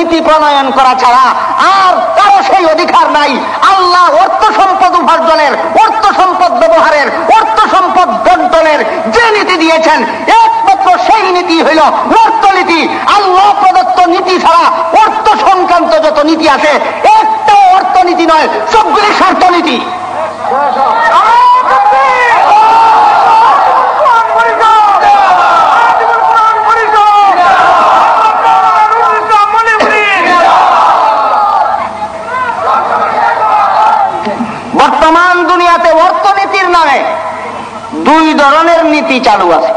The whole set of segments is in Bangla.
নীতি প্রণয়ন করা ছাড়া আর কারো সেই অধিকার নাই। আল্লাহ অর্থ সম্পদ উপার্জনের, অর্থ সম্পদ ব্যবহারের, অর্থ সম্পদ বন্টনের যে নীতি দিয়েছেন, একমাত্র সেই নীতি হইল অর্থনীতি। আল্লাহ প্রদত্ত নীতি ছাড়া অর্থ সংক্রান্ত যত নীতি আছে একটা অর্থনীতি নয়, সবগুলি স্বার্থনীতি। বর্তমান দুনিয়াতে অর্থনীতির নামে দুই ধরনের নীতি চালু আছে।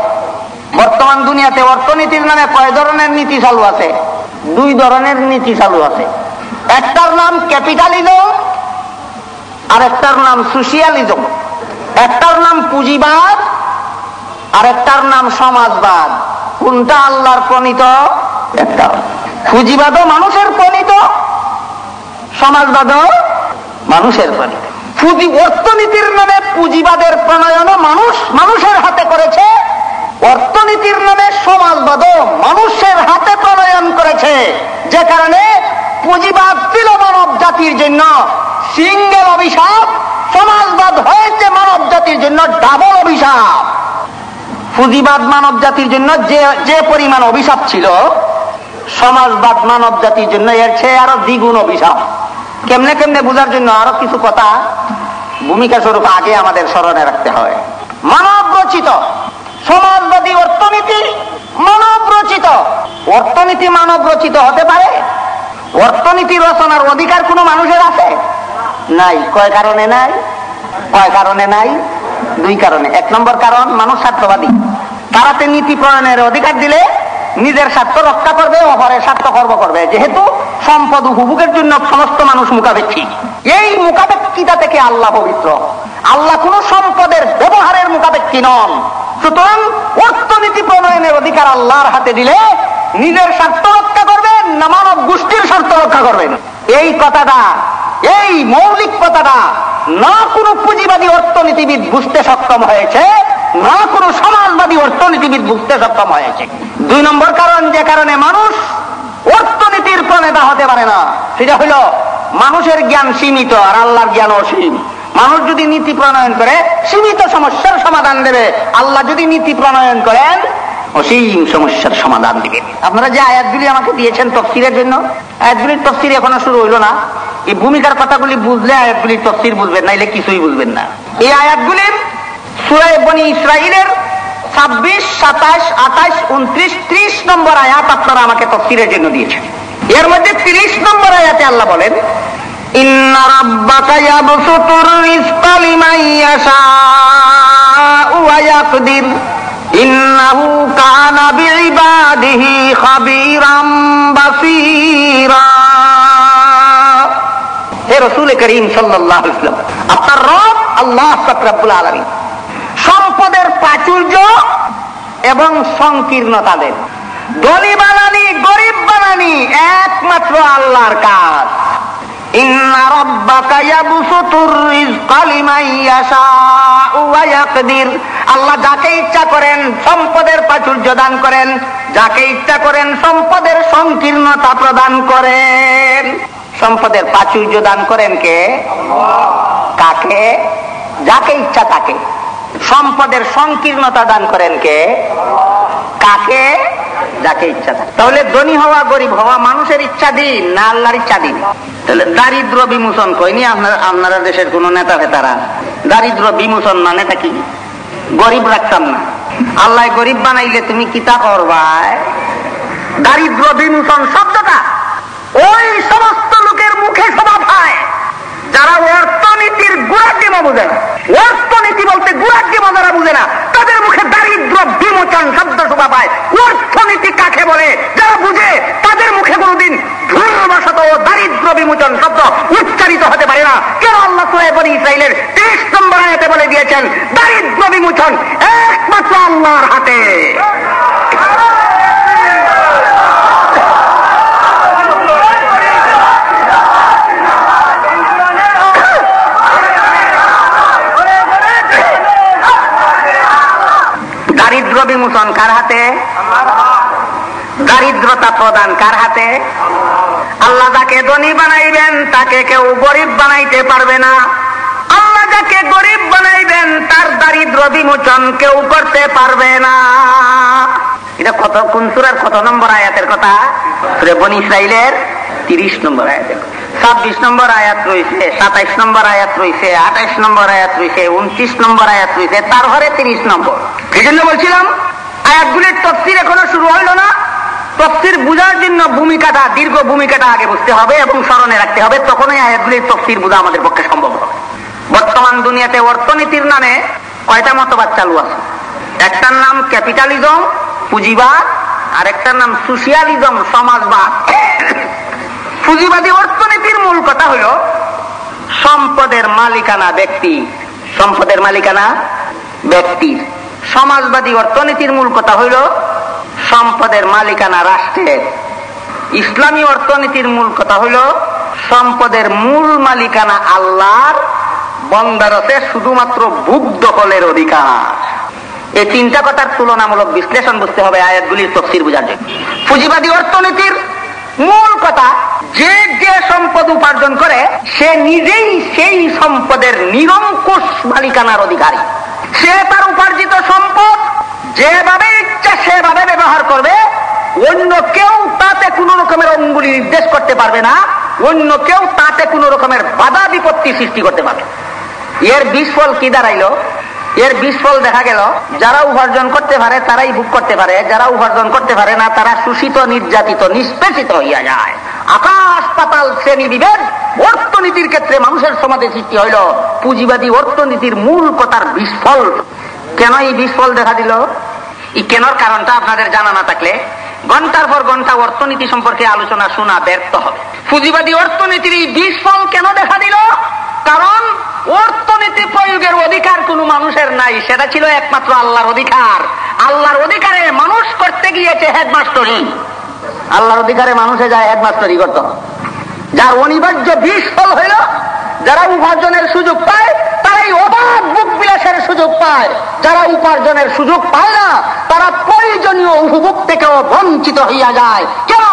বর্তমান দুনিয়াতে অর্থনীতির নামে কয় ধরনের নীতি চালু আছে? দুই ধরনের নীতি চালু আছে। একটার নাম ক্যাপিটালিজম আর একটার নাম সোশিয়ালিজম। একটার নাম পুঁজিবাদ আর একটার নাম সমাজবাদ। কোনটা আল্লাহর প্রণীত? একটা। পুঁজিবাদও মানুষের প্রণীত, সমাজবাদও মানুষের প্রণীত। অর্থনীতির নামে পুঁজিবাদের প্রণয়নও মানুষের হাতে করেছে, অর্থনীতির নামে সমাজবাদও মানুষের হাতে প্রণয়ন করেছে। যে কারণে পুঁজিবাদ ছিল মানব জাতির জন্য সিঙ্গেল অভিশাপ, সমাজবাদ হয়েছে মানব জাতির জন্য ডাবল অভিশাপ। পুঁজিবাদ মানব জাতির জন্য যে পরিমাণ অভিশাপ ছিল, সমাজবাদ মানব জাতির জন্য এর চেয়ে আরো দ্বিগুণ অভিশাপ। কেমনে কেমনে বোঝার জন্য আরো কিছু কথা ভূমিকা স্বরূপ আগে আমাদের স্মরণে রাখতে হয়। মানব রচিত সমাজবাদী অর্থনীতি মানব রচিত। অর্থনীতি মানব রচিত হতে পারে? অর্থনীতি রচনার অধিকার কোনো মানুষের আছে? নাই। কয় কারণে নাই? কয় কারণে নাই? দুই কারণে। এক নম্বর কারণ, মানুষ স্বার্থবাদী। তারাতে নীতি প্রণয়নের অধিকার দিলে নিজের স্বার্থ রক্ষা করবে, অপরের স্বার্থ খর্ব করবে। যেহেতু সম্পদ উপভোগের জন্য সমস্ত মানুষ মুখাপেক্ষী, এই মুখাপেক্ষিতা থেকে আল্লাহ পবিত্র। আল্লাহ কোন সম্পদের ব্যবহারের মুখাপেক্ষী নন। সুতরাং অর্থনীতি প্রণয়নের অধিকার আল্লাহর হাতে দিলে নিজের স্বার্থ রক্ষা করবেন না মানব গোষ্ঠীর স্বার্থ রক্ষা করবেন? এই কথাটা, এই মৌলিক কথাটা না কোনো পুঁজিবাদী অর্থনীতিবিদ বুঝতে সক্ষম হয়েছে, না কোনো সমাজবাদী অর্থনীতিবিদ বুঝতে সক্ষম হয়েছে। দুই নম্বর কারণ, যে কারণে মানুষ অর্থনীতির প্রণেতা হতে পারে না, সেটা হলো মানুষের জ্ঞান সীমিত আর আল্লাহর জ্ঞান অসীম। মানুষ যদি নীতি প্রণয়ন করে সীমিত সমস্যার সমাধান দেবে, আল্লাহ যদি নীতি প্রণয়ন করেন অসীম সমস্যার সমাধান দিবেন। আপনারা যে আয়াতগুলি আমাকে দিয়েছেন তফসিরের জন্য, আয়াতগুলির তফসির এখনো শুরু হইল না। এই ভূমিকার কথাগুলি বুঝলে আয়াতগুলির তফসির বুঝবেন, নাইলে কিছুই বুঝবেন না। এই আয়াতগুলির সূরা বনী ইসরাঈলের 26, 27, 28, 29, 30 নম্বর আয়াত আপনারা আমাকে তফসিরের জন্য দিয়েছেন। এর মধ্যে 30 নম্বর আয়াতে আল্লাহ বলেন, ইন্না রাব্বাকা ইয়াবসুতুর রিজকা লিমান ইয়াশাউ ওয়া ইয়াকদির ইন্নাহু কানা বিইবাদিহি খাবীরাম বাসীরা। হে রাসূল করিম সাল্লাল্লাহু আলাইহি ওয়াসাল্লাম, আপনার রব আল্লাহ পাক রব্বুল আলামিন সম্পদের প্রাচুর্য এবং সংকীর্ণতা দেন। ধনী বানানি, গরিব বানানি একমাত্র আল্লাহর কাজ। ইন্না রাব্বাকা ইয়াবসুতুর রিজকা লিমান ইয়াশাউ ওয়া ইয়াকদির। আল্লাহ যাকে ইচ্ছা করেন সম্পদের প্রাচুর্য দান করেন, যাকে ইচ্ছা করেন সম্পদের সংকীর্ণতা প্রদান করেন। সম্পদের প্রাচুর্য দান করেন কে? কাকে? যাকে ইচ্ছা তাকে। সম্পদের সংকীর্ণতা দান করেন কে? কাকে? যাকে ইচ্ছা থাকে। তাহলে ধনী হওয়া গরিব হওয়া মানুষের ইচ্ছাধীন না আল্লাহর ইচ্ছাধীন? তাহলে দারিদ্র বিমোচন কইনি আপনারা দেশের কোন নেতা ফেতারা? দারিদ্র বিমোচন মানেটা কি? গরিব রাখতাম না, আল্লাহ গরিব বানাইলে তুমি কিতা করবা? দারিদ্র বিমোচন শব্দটা ওই সমস্ত লোকের মুখে শোভা পায় যারা অর্থনীতির গুড়াটিমা বুঝে না। অর্থনীতি বলতে গুড়াটিমা যারা বুঝে না তাদের মুখে দারিদ্র বিমোচন শব্দ শোভা পায়। অর্থনীতি কাকে বলে যারা বুঝে তাদের মুখে কোনদিন ভুলবশত দারিদ্র বিমোচন শব্দ উচ্চারিত হতে পারে না। কেন আল্লাহ সূরা বনী ইসরাঈলের 30 নম্বর আয়াতে বলে দিয়েছেন দারিদ্র বিমোচন একমাত্র আল্লাহর হাতে। দারিদ্র বিমোচন কার হাতে? দারিদ্রতা প্রদান কার হাতে? আল্লাহ যাকে ধনী বানাইবেন তাকে কেউ গরিব বানাইতে পারবে না। আল্লাহ যাকে গরিব বানাইবেন তার দারিদ্র বিমোচন কেউ করতে পারবে না। এটা কত, কোন সূরার কত নম্বর আয়াতের কথা? সূরা বনী ইসরাইলের 30 নম্বর আয়াতের। 26 নম্বর আয়াত রয়েছে, 27 নম্বর আয়াত রয়েছে, 28 নম্বর আয়াত রয়েছে, 29 নম্বর আয়াত রয়েছে, তারপরে 30 নম্বর। এই জন্য বলছিলাম আয়াতগুলির তাফসীর এখনো শুরু হইল না। তাফসীর বুঝার জন্য ভূমিকাটা, দীর্ঘ ভূমিকাটা আগে বুঝতে হবে এবং স্মরণে রাখতে হবে, তখনই আয়াতগুলির তাফসীর বোঝা আমাদের পক্ষে সম্ভব হবে। বর্তমান দুনিয়াতে অর্থনীতির নামে কয়টা মতবাদ চালু আছে? একটার নাম ক্যাপিটালিজম, পুঁজিবাদ, আর একটার নাম সোশিয়ালিজম, সমাজবাদ। পুঁজিবাদী অর্থনীতির মূল কথা হল সম্পদের মালিকানা ব্যক্তি, সম্পদের মালিকানা ব্যক্তির। সমাজবাদী অর্থনীতির মূল কথা হইল সম্পদের মালিকানা রাষ্ট্রের। ইসলামী অর্থনীতির মূল কথা হইল সম্পদের মূল মালিকানা আল্লাহর, বন্দার আছে শুধুমাত্র ভোগ দখলের অধিকার। এই তিনটা কথার তুলনামূলক বিশ্লেষণ বুঝতে হবে আয়াতগুলির তাফসীর বোঝার জন্য। পুঁজিবাদী অর্থনীতির মূল কথা, যে যে সম্পদ উপার্জন করে সে নিজেই সেই সম্পদের নিরঙ্কুশ মালিকানার অধিকারী। সে তার উপার্জিত সম্পদ যেভাবে ইচ্ছা সেভাবে ব্যবহার করবে, অন্য কেউ তাতে কোনো রকমের অঙ্গুলি নির্দেশ করতে পারবে না, অন্য কেউ তাতে কোনো রকমের বাধা বিপত্তি সৃষ্টি করতে পারবে। এর বিস্ফল কি দাঁড়াইলো? এর বিস্ফল দেখা গেল যারা উপার্জন করতে পারে তারাই ভোগ করতে পারে, যারা উপার্জন করতে পারে না তারা শোষিত, নির্যাতিত, নিষ্পেষিত হইয়া যায়। আকাশ পাতাল শ্রেণী বিভেদ অর্থনীতির ক্ষেত্রে মানুষের সমাজে সৃষ্টি হইল পুঁজিবাদী অর্থনীতির মূল কথার বিস্ফল। কেন এই বিস্ফল দেখা দিল? এই কেনর কারণটা আপনাদের জানা না থাকলে ঘন্টার পর ঘন্টা অর্থনীতি সম্পর্কে আলোচনা শোনা ব্যর্থ হবে। পুঁজিবাদী অর্থনীতির এই বিস্ফল কেন দেখা দিল? কারণ অর্থনীতি প্রয়োগের অধিকার কোন মানুষের নাই, সেটা ছিল একমাত্র আল্লাহর অধিকার। আল্লাহর অধিকারে মানুষ করতে গিয়েছে হেডমাস্টারি। আল্লাহর অধিকারে মানুষে যায় হেডমাস্টারি করত, যার অনিবার্য বিস্ফল হইল যারা উপার্জনের সুযোগ পায় তারাই অবাধ ভোগ বিলাসের সুযোগ পায়, যারা উপার্জনের সুযোগ পায় না তারা প্রয়োজনীয় উপভোগ থেকেও বঞ্চিত হইয়া যায়। কেন?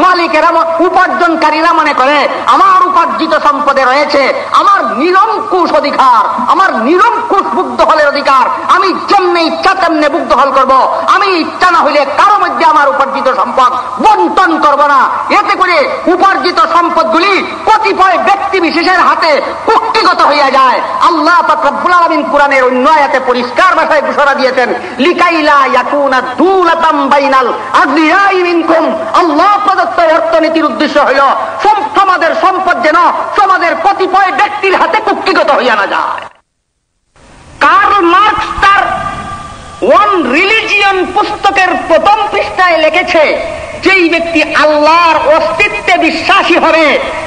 মালিকেরা, উপার্জনকারীরা মনে করে আমার উপার্জিত সম্পদে রয়েছে আমার নিরঙ্কুশ অধিকার, আমার নিরঙ্কুশ ভোগ দখলের অধিকার। আমি যেমনি ইচ্ছা তেমনি ভোগ দখল করবো, আমি ইচ্ছা না হইলে কারো মধ্যে আমার উপার্জিত সম্পদ বন্টন করবো না। এতে করে উপার্জিত সম্পদগুলি কতিপয় ব্যক্তি বিশেষের হাতে কুক্ষিগত হইয়া যায়। আল্লাহ পাক রব্বুল আলামিন কোরআনের অন্য আয়াতে পরিষ্কার ভাষায় ঘোষণা দিয়েছেন, লিকাইলা ইয়াকুনা দুলাতাম বাইনাল আগনিয়াই মিনকুম। আল্লাহ প্রদত্ত অর্থনীতির উদ্দেশ্য হইল সমাজের সম্পদ যেন সমাজের কতিপয় ব্যক্তির হাতে কুক্ষিগত হইয়া না যায়। কার্ল মার্কস তার ওয়ান রিলিজিয়ন পুস্তকের প্রথম পৃষ্ঠায় লিখেছে, যেই ব্যক্তি আল্লাহর অস্তিত্বে বিশ্বাসী হবে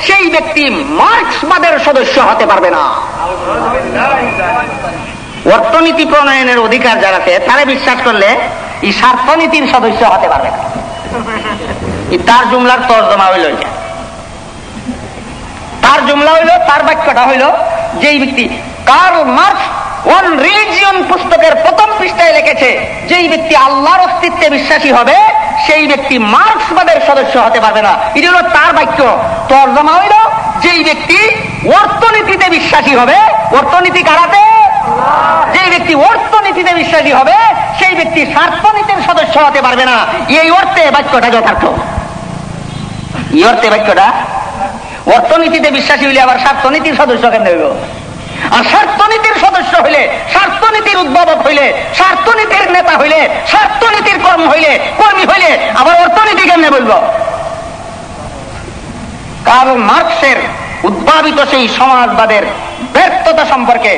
সেই ব্যক্তি মার্ক্সবাদের সদস্য হতে পারবে না। অর্থনীতি প্রণয়নের অধিকার যার আছে তারা বিশ্বাস করলে এই স্বার্থনীতির সদস্য হতে পারবে না। তার জুমলার তর্জমা হইল, তার জুমলা হইল, তার বাক্যটা হইল, যেই ব্যক্তি কার্ল মার্কস ওয়ান রিলিজিয়ন পুস্তকের প্রথম পৃষ্ঠায় লিখেছে যেই ব্যক্তি আল্লাহর অস্তিত্বে বিশ্বাসী হবে সেই ব্যক্তি মার্ক্সবাদের সদস্য হতে পারবে না। এটা হলো তার বাক্য। তর্জমা হইল, যেই ব্যক্তি অর্থনীতিতে বিশ্বাসী হবে, অর্থনীতি কারাতে, যেই ব্যক্তি অর্থনীতিতে বিশ্বাসী হবে সেই ব্যক্তি স্বার্থনীতির সদস্য হতে পারবে না। এই অর্থে বাক্যটা যথার্থ। এই অর্থে বাক্যটা, অর্থনীতিতে বিশ্বাসী হইলে আবার স্বার্থনীতির সদস্য কেন হইব? আর স্বার্থনীতির সদস্য হইলে, স্বার্থনীতির উদ্ভাবক হইলে, স্বার্থনীতির নেতা হইলে, স্বার্থনীতির কর্মী হইলে আবার অর্থনীতি কেমনে বলবো? কার্ল মার্কসের উদ্ভাবিত সেই সমাজবাদের ব্যর্থতা সম্পর্কে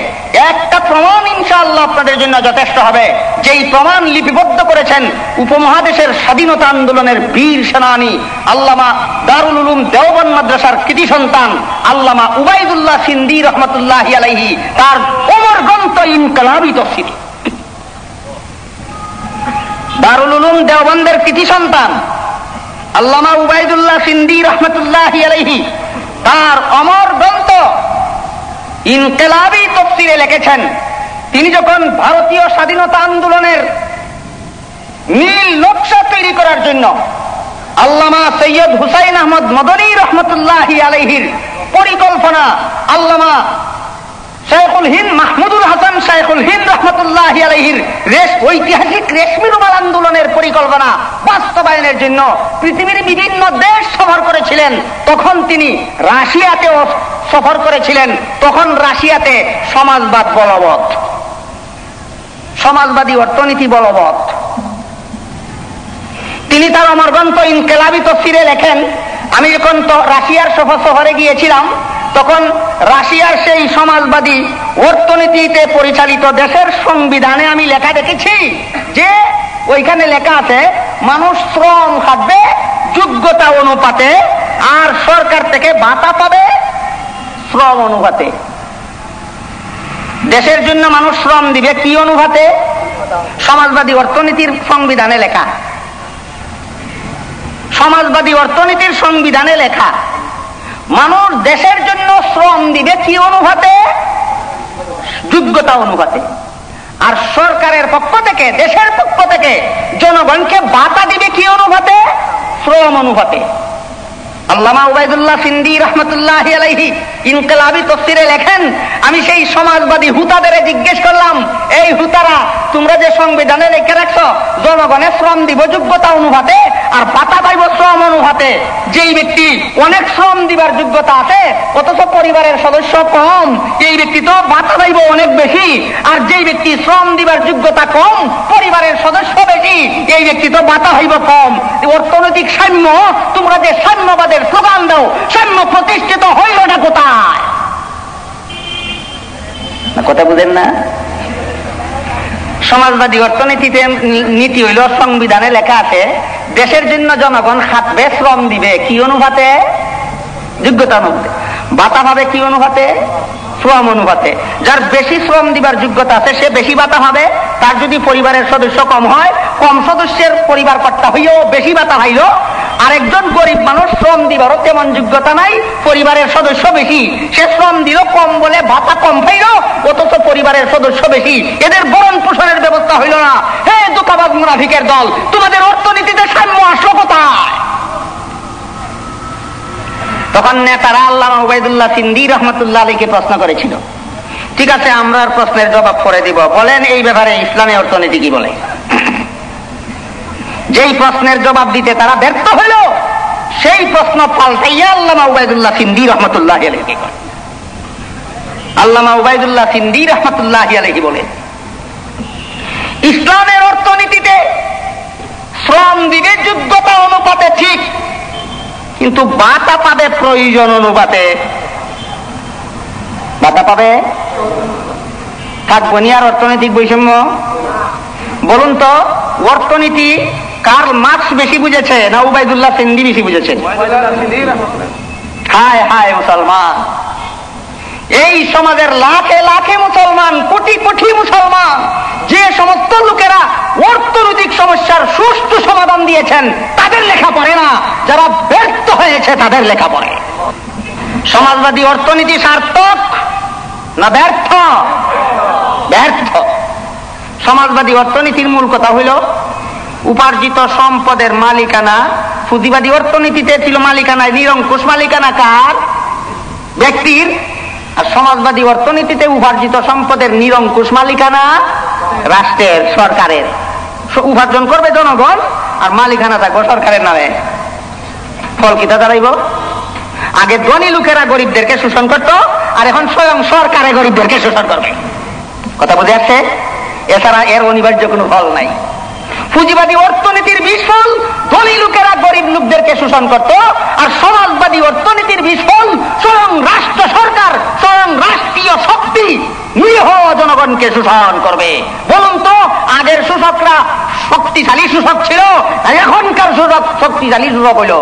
একটা প্রমাণ ইনশাআল্লাহ আপনাদের জন্য যথেষ্ট হবে। যেই প্রমাণ লিপিবদ্ধ করেছেন উপমহাদেশের স্বাধীনতা আন্দোলনের বীর সেনানী আল্লামা দারুল উলুম দেওবন্দ মাদ্রাসার কৃতি সন্তান আল্লামা উবাইদুল্লাহ সিন্দি রহমতুল্লাহি আলাইহি, তার ওমর গ্রন্থ ইনকলাবী তাফসীর। দারুল উলুম দেওবন্দের কৃতি সন্তান আল্লামা উবাইদুল্লাহ সিন্দি রহমতুল্লাহি আলাইহি তার অমর গ্রন্থ ইনকলাবী তাফসীরে লিখেছেন, তিনি যখন ভারতীয় স্বাধীনতা আন্দোলনের নীল নকশা তৈরি করার জন্য আল্লামা সৈয়দ হুসাইন আহমদ মদনী রহমতুল্লাহি আলাইহির পরিকল্পনা, আল্লামা শাইখুল হিন্দ মাহমুদুল হাসান শাইখুল হিন্দ রহমতুল্লাহি আলাইহির ঐতিহাসিক রেশমি রুমাল আন্দোলনের পরিকল্পনা বাস্তবায়নের জন্য পৃথিবীর বিভিন্ন দেশ সফর করেছিলেন। তখন তিনি রাশিয়াতেও সফর করেছিলেন। তখন রাশিয়াতে সমাজবাদ বলবৎ, সমাজবাদী অর্থনীতি বলবৎ। তিনি তার অমর গ্রন্থ ইনকিলাবি তাফসীরে লেখেন, আমি যখন রাশিয়ার সফরে গিয়েছিলাম তখন রাশিয়ার সেই সমাজবাদী অর্থনীতিতে পরিচালিত দেশের সংবিধানে আমি লেখা দেখেছি যে ওইখানে লেখা আছে মানুষ শ্রম খাটবে যোগ্যতা অনুপাতে আর সরকার থেকে ভাতা পাবে শ্রম অনুপাতে। দেশের জন্য মানুষ শ্রম দিবে কি অনুপাতে? সমাজবাদী অর্থনীতির সংবিধানে লেখা, সমাজবাদী অর্থনীতির সংবিধানে লেখা মানুষ দেশের জন্য শ্রম দিবে কি অনুপাতে? যোগ্যতা অনুপাতে। আর সরকারের পক্ষ থেকে, দেশের পক্ষ থেকে জনগণকে ভাতা দিবে কি অনুপাতে? শ্রম অনুপাতে। আল্লামা উবাইদুল্লাহ সিন্দি রহমতুল্লাহি আলাইহি ইনকিলাবি তাফসীরে লেখেন, আমি সেই সমাজবাদী হুতাদের জিজ্ঞেস করলাম, এই হুতারা তোমরা যে সংবিধানে লিখে রাখছো জনগণের শ্রম দিব যোগ্যতা অনুপাতে আর ভাতা পাইব শ্রম অনুপাতে, যেই ব্যক্তি অনেক শ্রম দিবার যোগ্যতা আছে অথচ পরিবারের সদস্য কম, এই ব্যক্তি তো ভাতা পাইব অনেক বেশি, আর যেই ব্যক্তি শ্রম দিবার যোগ্যতা কম পরিবারের সদস্য বেশি, এই ব্যক্তি তো ভাতা পাইব কম। অর্থনৈতিক সাম্য, তোমরা যে সাম্যবাদের স্লোগান দাও, সাম্য প্রতিষ্ঠিত হইল না কোথায়? কথা বুঝেন না? সমাজবাদী অর্থনীতিতে নীতি হইল সংবিধানে লেখা আছে দেশের জন্য জনগণ খাটবে শ্রম দিবে কি অনুপাতে? যোগ্যতা অনুপাতে। ভাতা পাবে কি অনুপাতে? শ্রম অনুপাতে। যার বেশি শ্রম দিবার যোগ্যতা আছে সে বেশি ভাতা পাবে, তার যদি পরিবারের সদস্য কম হয় কম সদস্যের পরিবার কর্তা হইও বেশি ভাতা পাইল। আরেকজন গরিব মানুষ শ্রম দিবারও তেমন যোগ্যতা নাই, পরিবারের সদস্য বেশি, সে শ্রম দিল কম বলে ভাতা কম পাইল অথচ পরিবারের সদস্য বেশি, এদের ভরণ পোষণের ব্যবস্থা হইল না। হে দোকাবাজ মুনাফিকের দল, তোমাদের অর্থনীতিতে সাম্য আসলো কোথায়? তখন নেতারা আল্লামা উবাইদুল্লাহ সিন্দি রহমতুল্লাহ আলাইহিকে প্রশ্ন করেছিল, ঠিক আছে আমরা প্রশ্নের জবাব করে দিব, বলেন এই ব্যাপারে ইসলামী অর্থনীতি কি বলে? যেই প্রশ্নের জবাব দিতে তারা ব্যর্থ হইল সেই প্রশ্ন পাল্টাইয়া আল্লামা উবাইদুল্লাহ সিন্দি রহমতুল্লাহ আলাইহি করে। আল্লামা উবাইদুল্লাহ সিন্দি রহমতুল্লাহ আলাইহি বলে, ইসলামের অর্থনীতিতে শ্রম দিবে যোগ্যতা অনুপাতে ঠিক, কিন্তু ভাতা পাবে প্রয়োজন অনুপাতে। ভাতা পাবে, থাকবো নি আর অর্থনৈতিক বৈষম্য? বলুন তো অর্থনীতি কার্ল মার্কস বেশি বুঝেছে না উবাইদুল্লাহ সিন্দি বেশি বুঝেছেন? হায় হায় মুসলমান, এই সমাজের লাখে লাখে মুসলমান, কোটি কোটি মুসলমান, যে সমস্ত লোকেরা অর্থনৈতিক সমস্যার সুষ্ঠু সমাধান দিয়েছেন তাদের লেখা পড়ে না, যারা ব্যর্থ হয়েছে তাদের লেখা পড়ে। সমাজবাদী অর্থনীতি সার্থক না ব্যর্থ? ব্যর্থ। সমাজবাদী অর্থনীতির মূল কথা হইল উপার্জিত সম্পদের মালিকানা। পুঁজিবাদী অর্থনীতিতে ছিল মালিকানা নিরঙ্কুশ, মালিকানা কার? ব্যক্তির। আর সমাজবাদী অর্থনীতিতে উপার্জিত সম্পদের নিরঙ্কুশ মালিকানা রাষ্ট্রের, সরকারের। উপার্জন করবে জনগণ আর মালিকানা থাকবে সরকারের নামে। ফল কিটা দাঁড়াইব? আগে ধনী লোকেরা গরিবদেরকে শোষণ করত, আর এখন স্বয়ং সরকারে গরিবদেরকে শোষণ করবে। কথা বুঝে আসছে? এছাড়া এর অনিবার্য কোনো ফল নাই। পুঁজিবাদী অর্থনীতির বিফল, ধনী লোকেরা গরিব লোকদেরকে শোষণ করত, আর সমাজবাদী অর্থনীতির বিফল স্বয়ং রাষ্ট্র সরকার, স্বয়ং রাষ্ট্রীয় শক্তি নিরীহ জনগণকে শোষণ করবে। বলুন তো আগের শোষকরা শক্তিশালী শোষক ছিল, আর এখনকার শোষক শক্তিশালী শোষক হইল?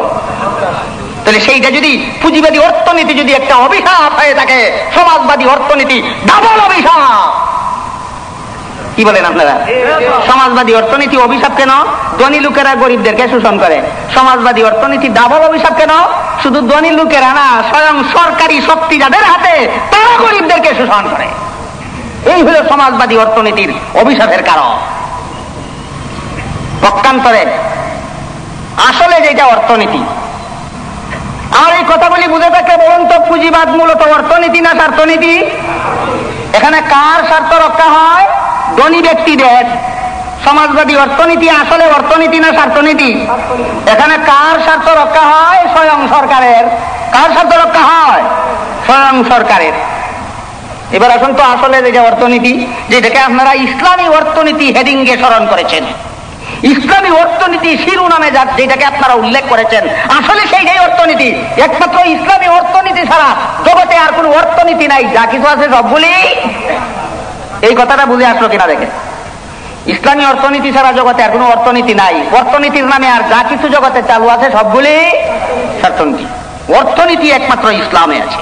তাহলে সেইটা যদি পুঁজিবাদী অর্থনীতি যদি একটা অভিশাপ হয়ে থাকে, সমাজবাদী অর্থনীতি ডাবল অভিশাপ। কি বলেন আপনারা? সমাজবাদী অর্থনীতি অভিশাপ কেন? ধনী লোকেরা গরিবদেরকে শোষণ করে। সমাজবাদী অর্থনীতি ডাবল অভিশাপ কেন? শুধু ধনী লোকেরা না, স্বয়ং সরকারি শক্তি যাদের হাতে তারা গরিবদেরকে শোষণ করে। এই হলো সমাজবাদী অর্থনীতির অভিশাপের কারণ। পক্ষান্তরে আসলে যেটা অর্থনীতি। আর এই কথাগুলি বুঝে থাকলে বলুন তো, পুঁজিবাদ মূলত অর্থনীতি না স্বার্থনীতি? এখানে কার স্বার্থ রক্ষা হয়? ধনী ব্যক্তিদের। সমাজবাদী অর্থনীতি আসলে অর্থনীতি না স্বার্থনীতি? এখানে কার স্বার্থ রক্ষা হয়? স্বয়ং সরকারের। কার স্বার্থ রক্ষা হয়? স্বয়ং সরকারের। এবার আসুন তো, আসলে যেটা অর্থনীতি, যেটাকে আপনারা ইসলামী অর্থনীতি হেডিংয়ে স্মরণ করেছেন, ইসলামী অর্থনীতি শিরোনামে যেটাকে আপনারা উল্লেখ করেছেন, আসলে সেইটাই অর্থনীতি। একমাত্র ইসলামী অর্থনীতি ছাড়া জগতে আর কোন অর্থনীতি নাই, যা কিছু আছে সবগুলি। এই কথাটা বুঝে আসলো কিনা দেখে। ইসলামী অর্থনীতি ছাড়া জগতে আর কোন অর্থনীতি নাই। অর্থনীতির নামে আর যা কিছু জগতে চালু আছে সবগুলি স্বার্থনীতি। অর্থনীতি একমাত্র ইসলামে আছে।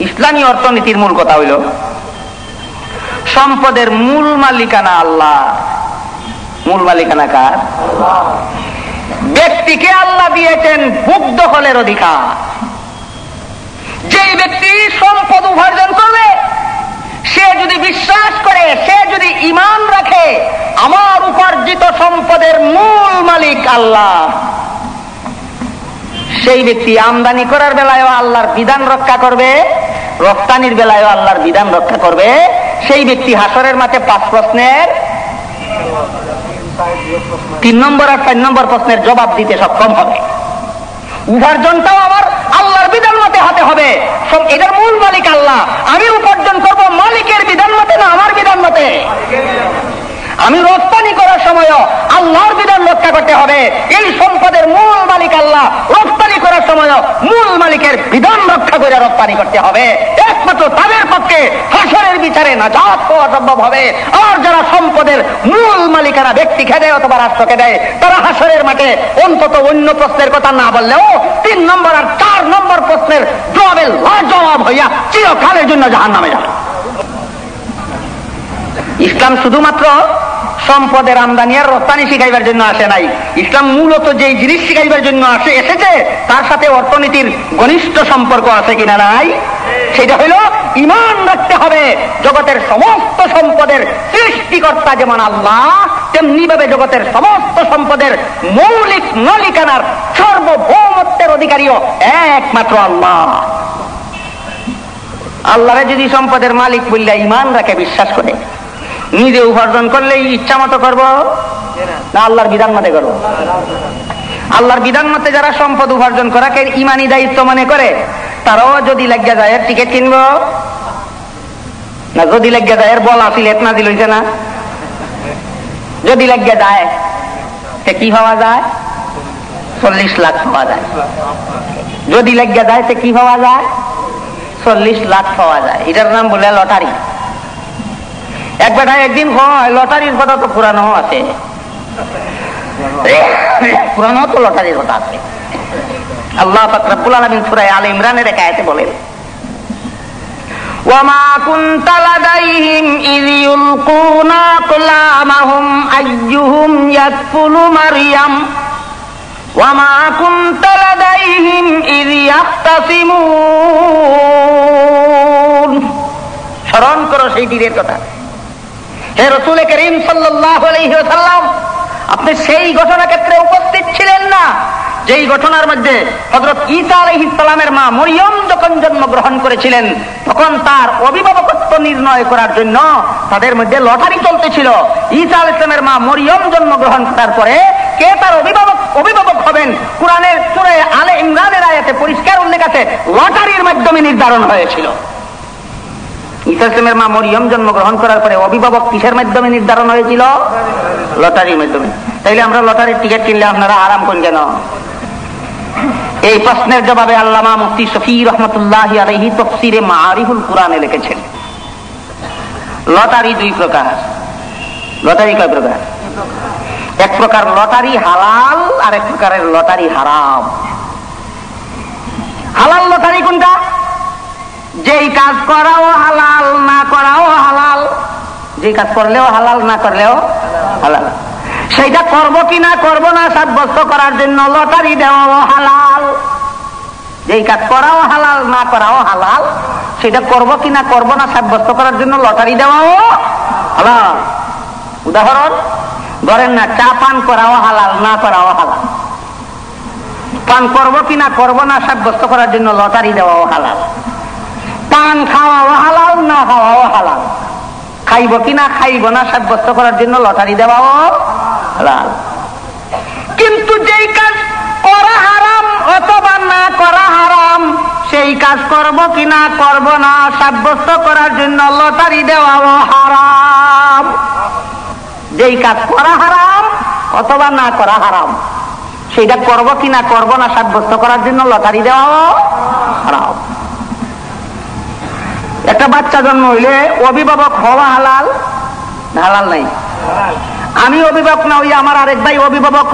ইসলামী অর্থনীতির মূল কথা হইল সম্পদের মূল মালিকানা আল্লাহ। মূল মালিকানা কার? ব্যক্তিকে আল্লাহ দিয়েছেন ভোগ দখলের অধিকার। যেই ব্যক্তি সম্পদ উপার্জন করবে, সে যদি বিশ্বাস করে, সে যদি ঈমান রাখে, আমার উপার্জিত সম্পদের মূল মালিক আল্লাহ, সেই ব্যক্তি আমদানি করার বেলায়ও আল্লাহর বিধান রক্ষা করবে, রপ্তানির বেলায়ও আল্লাহর বিধান রক্ষা করবে। সেই ব্যক্তি হাসরের মাঠে 5 প্রশ্নের 3 নম্বর আর 4 নম্বর প্রশ্নের জবাব দিতে সক্ষম হবে। উপার্জনটাও আমার আল্লাহর বিধান মতে হতে হবে। এটার মূল মালিক আল্লাহ। আমি উপার্জন করব মালিকের বিধান মতে না আমার বিধান মতে? আমি রপ্তানি করার সময় আল্লাহর বিধান রক্ষা করতে হবে। এই সম্পদের মূল মালিক আল্লাহ। রপ্তানি করার সময় মূল মালিকের বিধান রক্ষা করে রপ্তানি করতে হবে। একমাত্র তাদের পক্ষে হাসরের বিচারে নাজাত পাওয়া সম্ভব হবে। আর যারা সম্পদের মূল মালিকানা ব্যক্তিকে দেয় অথবা রাষ্ট্রকে দেয়, তারা হাসরের মাঠে অন্তত অন্য প্রশ্নের কথা না বললেও 3 নম্বর আর 4 নম্বর প্রশ্নের জবাবে লাজবাব হইয়া চিরকালের জন্য জাহান্নামে যাবে। ইসলাম শুধুমাত্র সম্পদের আমদানি আর রপ্তানি শিখাইবার জন্য আসে নাই। ইসলাম মূলত যে জিনিস শিখাইবার জন্য এসেছে, তার সাথে অর্থনীতির ঘনিষ্ঠ সম্পর্ক আছে কিনা নাই? সেটা হইল ঈমান রাখতে হবে জগতের সমস্ত সম্পদের সৃষ্টিকর্তা যেমন আল্লাহ, তেমনি ভাবে জগতের সমস্ত সম্পদের মৌলিক মালিকানার সার্বভৌমত্বের অধিকারীও একমাত্র আল্লাহ। আল্লাহরে যদি সম্পদের মালিক বললে ঈমান রাখে, বিশ্বাস করে, নিজে উপার্জন করলে ইচ্ছা মতো করবো না আল্লাহর বিধান মতে করবো? আল্লাহর বিধান মতে যারা সম্পদ উপার্জন করাকে ইমানি দায়িত্ব মনে করে, তারাও যদি লাগিয়া যায় এর টিকিট কিনবো না, যদি লাগিয়া যায় এর বলা সিলেট না দিল না, যদি লাগিয়া যায় সে কি পাওয়া যায়? 40 লাখ পাওয়া যায়। যদি লাগিয়া যায় সে কি পাওয়া যায়? 40 লাখ পাওয়া যায়। এটার নাম বলে লটারি। এক বেটা একদিন হয় লটারির কথা তো পুরানো আছে, পুরানো তো লটারির কথা আছে। আল্লাহ পাক রব্বুল আলামিন সূরা আলে ইমরানের এক আয়াতে বলেন, ওয়ামা কুনতা লাদাইহিম ইয ইউলকুনা কুলামাহুম আইয়ুহুম ইয়াকফুলু মারইয়াম ওয়ামা কুনতা লাদাইহিম ইয ইয়াখতাসিমুন। স্মরণ করো সেই দিনের কথা। হে রাসূল করিম সাল্লাল্লাহু আলাইহি ওয়াসাল্লাম, আপনি সেই ঘটনা ক্ষেত্রে উপস্থিত ছিলেন না যেই ঘটনার মধ্যে হযরত ঈসা আলাইহিস সালামের মা মরিয়ম যখন জন্মগ্রহণ করেছিলেন, তখন তার অভিভাবকত্ব নির্ণয় করার জন্য তাদের মধ্যে লটারি চলতেছিল। ঈসা আলাইহিস সালামের মা মরিয়ম জন্মগ্রহণ করার পরে কে তার অভিভাবক হবেন, কুরআনের সূরা আলে ইমরানের আয়াতে পরিষ্কার উল্লেখ আছে, লটারির মাধ্যমে নির্ধারণ হয়েছিল। ঈসা আলাইহিস মা মরিয়ম জন্মগ্রহণ করার পরে অভিভাবক কিসের মাধ্যমে নির্ধারণ হয়েছিল? লটারির মাধ্যমে। তাইলে আমরা লটারির টিকিট কিনলে আপনারা আরাম করেন কেন? এই প্রশ্নের জবাবে আল্লামা মুফতি শফি রহমতুল্লাহি আলাইহি তাফসীরে মাআরিফুল কুরআনে লিখেছেন, লটারি 2 প্রকার। লটারি কয় প্রকার? এক প্রকার লটারি হালাল, আর এক প্রকারের লটারি হারাম। হালাল লটারি কোনটা? যেই কাজ করাও হালাল, না করাও হালাল। যে কাজ করলেও হালাল, না করলেও হালাল। সেইটা করবো কিনা করবো না সাব্যস্ত করার জন্য লটারি দেওয়াও হালাল। যেই কাজ করাও হালাল, না করাও হালাল, সেটা করবো কিনা করবো না সাব্যস্ত করার জন্য লটারি দেওয়াও হালাল। উদাহরণ ধরেন না, চা পান করাও হালাল, না করাও হালাল। পান করবো কিনা করবো না সাব্যস্ত করার জন্য লটারি দেওয়াও হালাল। পান খাওয়াও হালাল, না খাওয়াও হালাল। খাইব কিনা খাইব না সাব্যস্ত করার জন্য লটারি দেওয়াও হালাল। কিন্তু যেই কাজ করা হারাম অথবা না করা হারাম, সেই কাজ করব কিনা করব না সাব্যস্ত করার জন্য লটারি দেওয়াও হারাম। যেই কাজ করা হারাম অথবা না করা হারাম, সেইটা করব কিনা করব না সাব্যস্ত করার জন্য লটারি দেওয়াও হারাম। একটা বাচ্চা জন্ম হইলে অভিভাবক হওয়া হালাল না হালাল নাই? আমি অভিভাবক না হইয়া আমার আরেক ভাই অভিভাবক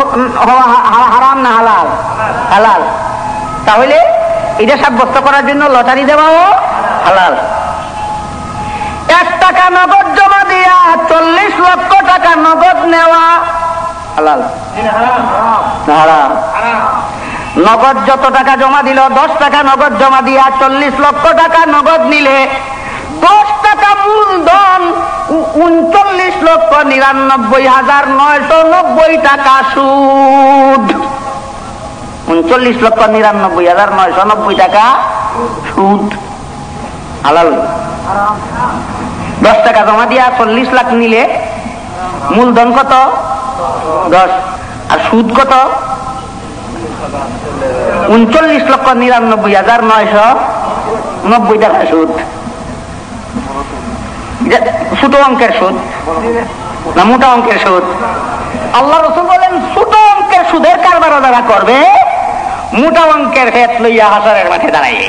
হওয়া হারাম না হালাল? হালাল। তাহলে এটা সাব্যস্ত করার জন্য লটারি দেওয়াও হালাল। 1 টাকা নগদ জমা দিয়া 40 লক্ষ টাকা নগদ নেওয়া হালাল না হারাম? নগদ যত টাকা জমা দিল, 10 টাকা নগদ জমা দিয়া 40 লক্ষ টাকা নগদ নিলে 10 টাকা মূলধন 39,99,990 টাকা সুদ। 39,99,990 টাকা সুদ হালাল। 10 টাকা জমা দিয়া 40 লাখ নিলে মূলধন কত? 10, আর সুদ কত? 39,99,990 টাকা সুদ। ছোট অঙ্কের সুদ না মোটা অঙ্কের সুদ? আল্লাহ রাসূল বলেন ছোট অঙ্কের সুদের কারবার যারা করবে, মোটা অঙ্কের হেত লইয়া হাসরের মাঠে দাঁড়ায়।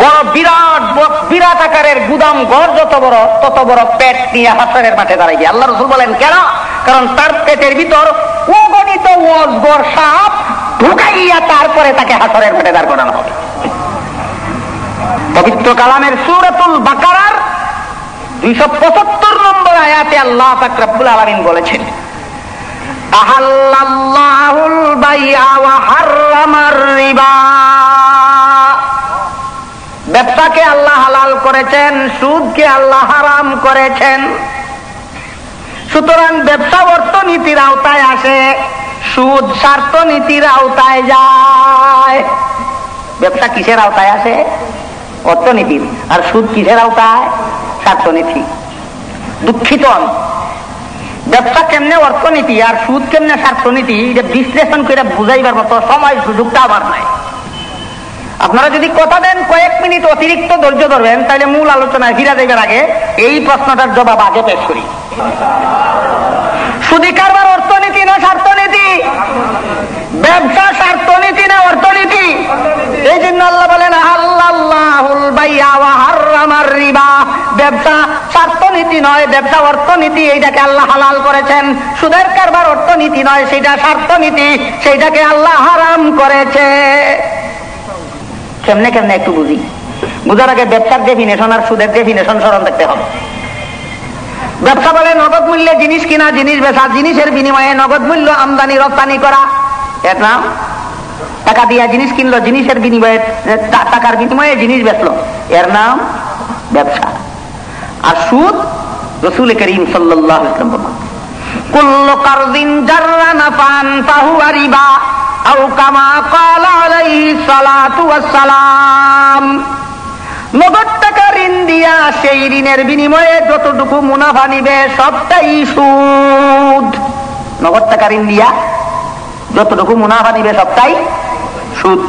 বড় বিরাট আকারের গুদাম ঘর যত বড়, তত বড় পেট নিয়ে হাসরের মাঠে দাঁড়াইবে। আল্লাহ রাসূল বলেন কেন? কারণ তার পেটের ভিতর অগণিত অজগর সাপ ঢুকাইয়া তারপরে তাকে হাসরের মাঠে দাঁড় করানো হবে। পবিত্র কালামের সূরাতুল বাকারার 275 নম্বর আয়াতে আল্লাহ পাক রব্বুল আলামিন বলেছেন, আহাল্লাল্লাহুল বাইআ ওয়া হাররামার রিবা। ব্যবসাকে আল্লাহ হালাল করেছেন, সুদকে আল্লাহ হারাম করেছেন। সুতরাং ব্যবসা অর্থনীতির আওতায় আসে, সুদ স্বার্থনীতির আওতায় যায়। ব্যবসা কিসের আওতায় আসে? অর্থনীতির। আর সুদ কিসের আওতায়? স্বার্থনীতি। দুঃখিত, ব্যবসা কেমনে অর্থনীতি আর সুদ কেমনে স্বার্থনীতি, এটা বিশ্লেষণ করে বুঝাইবার মতো সময় সুযোগটা আমার নাই। আপনারা যদি কথা দেন কয়েক মিনিট অতিরিক্ত ধৈর্য ধরবেন, তাহলে মূল আলোচনায় ফিরে যাইবার আগে এই প্রশ্নটার জবাব আগে পেশ করি। সুদি কারবার অর্থনীতি না স্বার্থনীতি? ব্যবসা স্বার্থনীতি না অর্থনীতি? এই জন্য আল্লাহ বলেন আহাল্লাল্লাহুল বাইআ ওয়া হাররামার রিবা। ব্যবসা স্বার্থনীতি নয়, ব্যবসা অর্থনীতি, এইটাকে আল্লাহ হালাল করেছেন। সুদের কারবার অর্থনীতি নয়, সেটা স্বার্থনীতি, সেইটাকে আল্লাহ হারাম করেছে। কেমনে কেমনে একটু বুঝি। বুঝার আগে ব্যবসার ডেফিনেশন আর সুদের ডেফিনেশন স্মরণ রাখতে হবে। ব্যবসা বলে নগদ মূল্যে জিনিস কিনা, জিনিস বেচা, জিনিসের বিনিময়ে নগদ মূল্য আমদানি রপ্তানি করা। এর নাম টাকা দিয়া জিনিস কিনলো, জিনিসের বিনিময়ে টাকার বিনিময়ে জিনিস বেচলো, এর নাম ব্যবসা। আর সুদ রাসূল করিম সাল্লাল্লাহু আলাইহি ওয়াসাল্লাম বলেন, কুল্লু কারদিন জাররা নাফান ফাহুয়া রিবা আও কামা ক্বালা আলাইহিস সালাতু ওয়াস সালাম। নগদ টাকা ঋণ দিয়া সেই ঋণের বিনিময়ে যতটুকু মুনাফা নিবে সবটাই সুদ। নগদ টাকা ঋণ দিয়া যতটুকু মুনাফা নিবে সবটাই সুদ।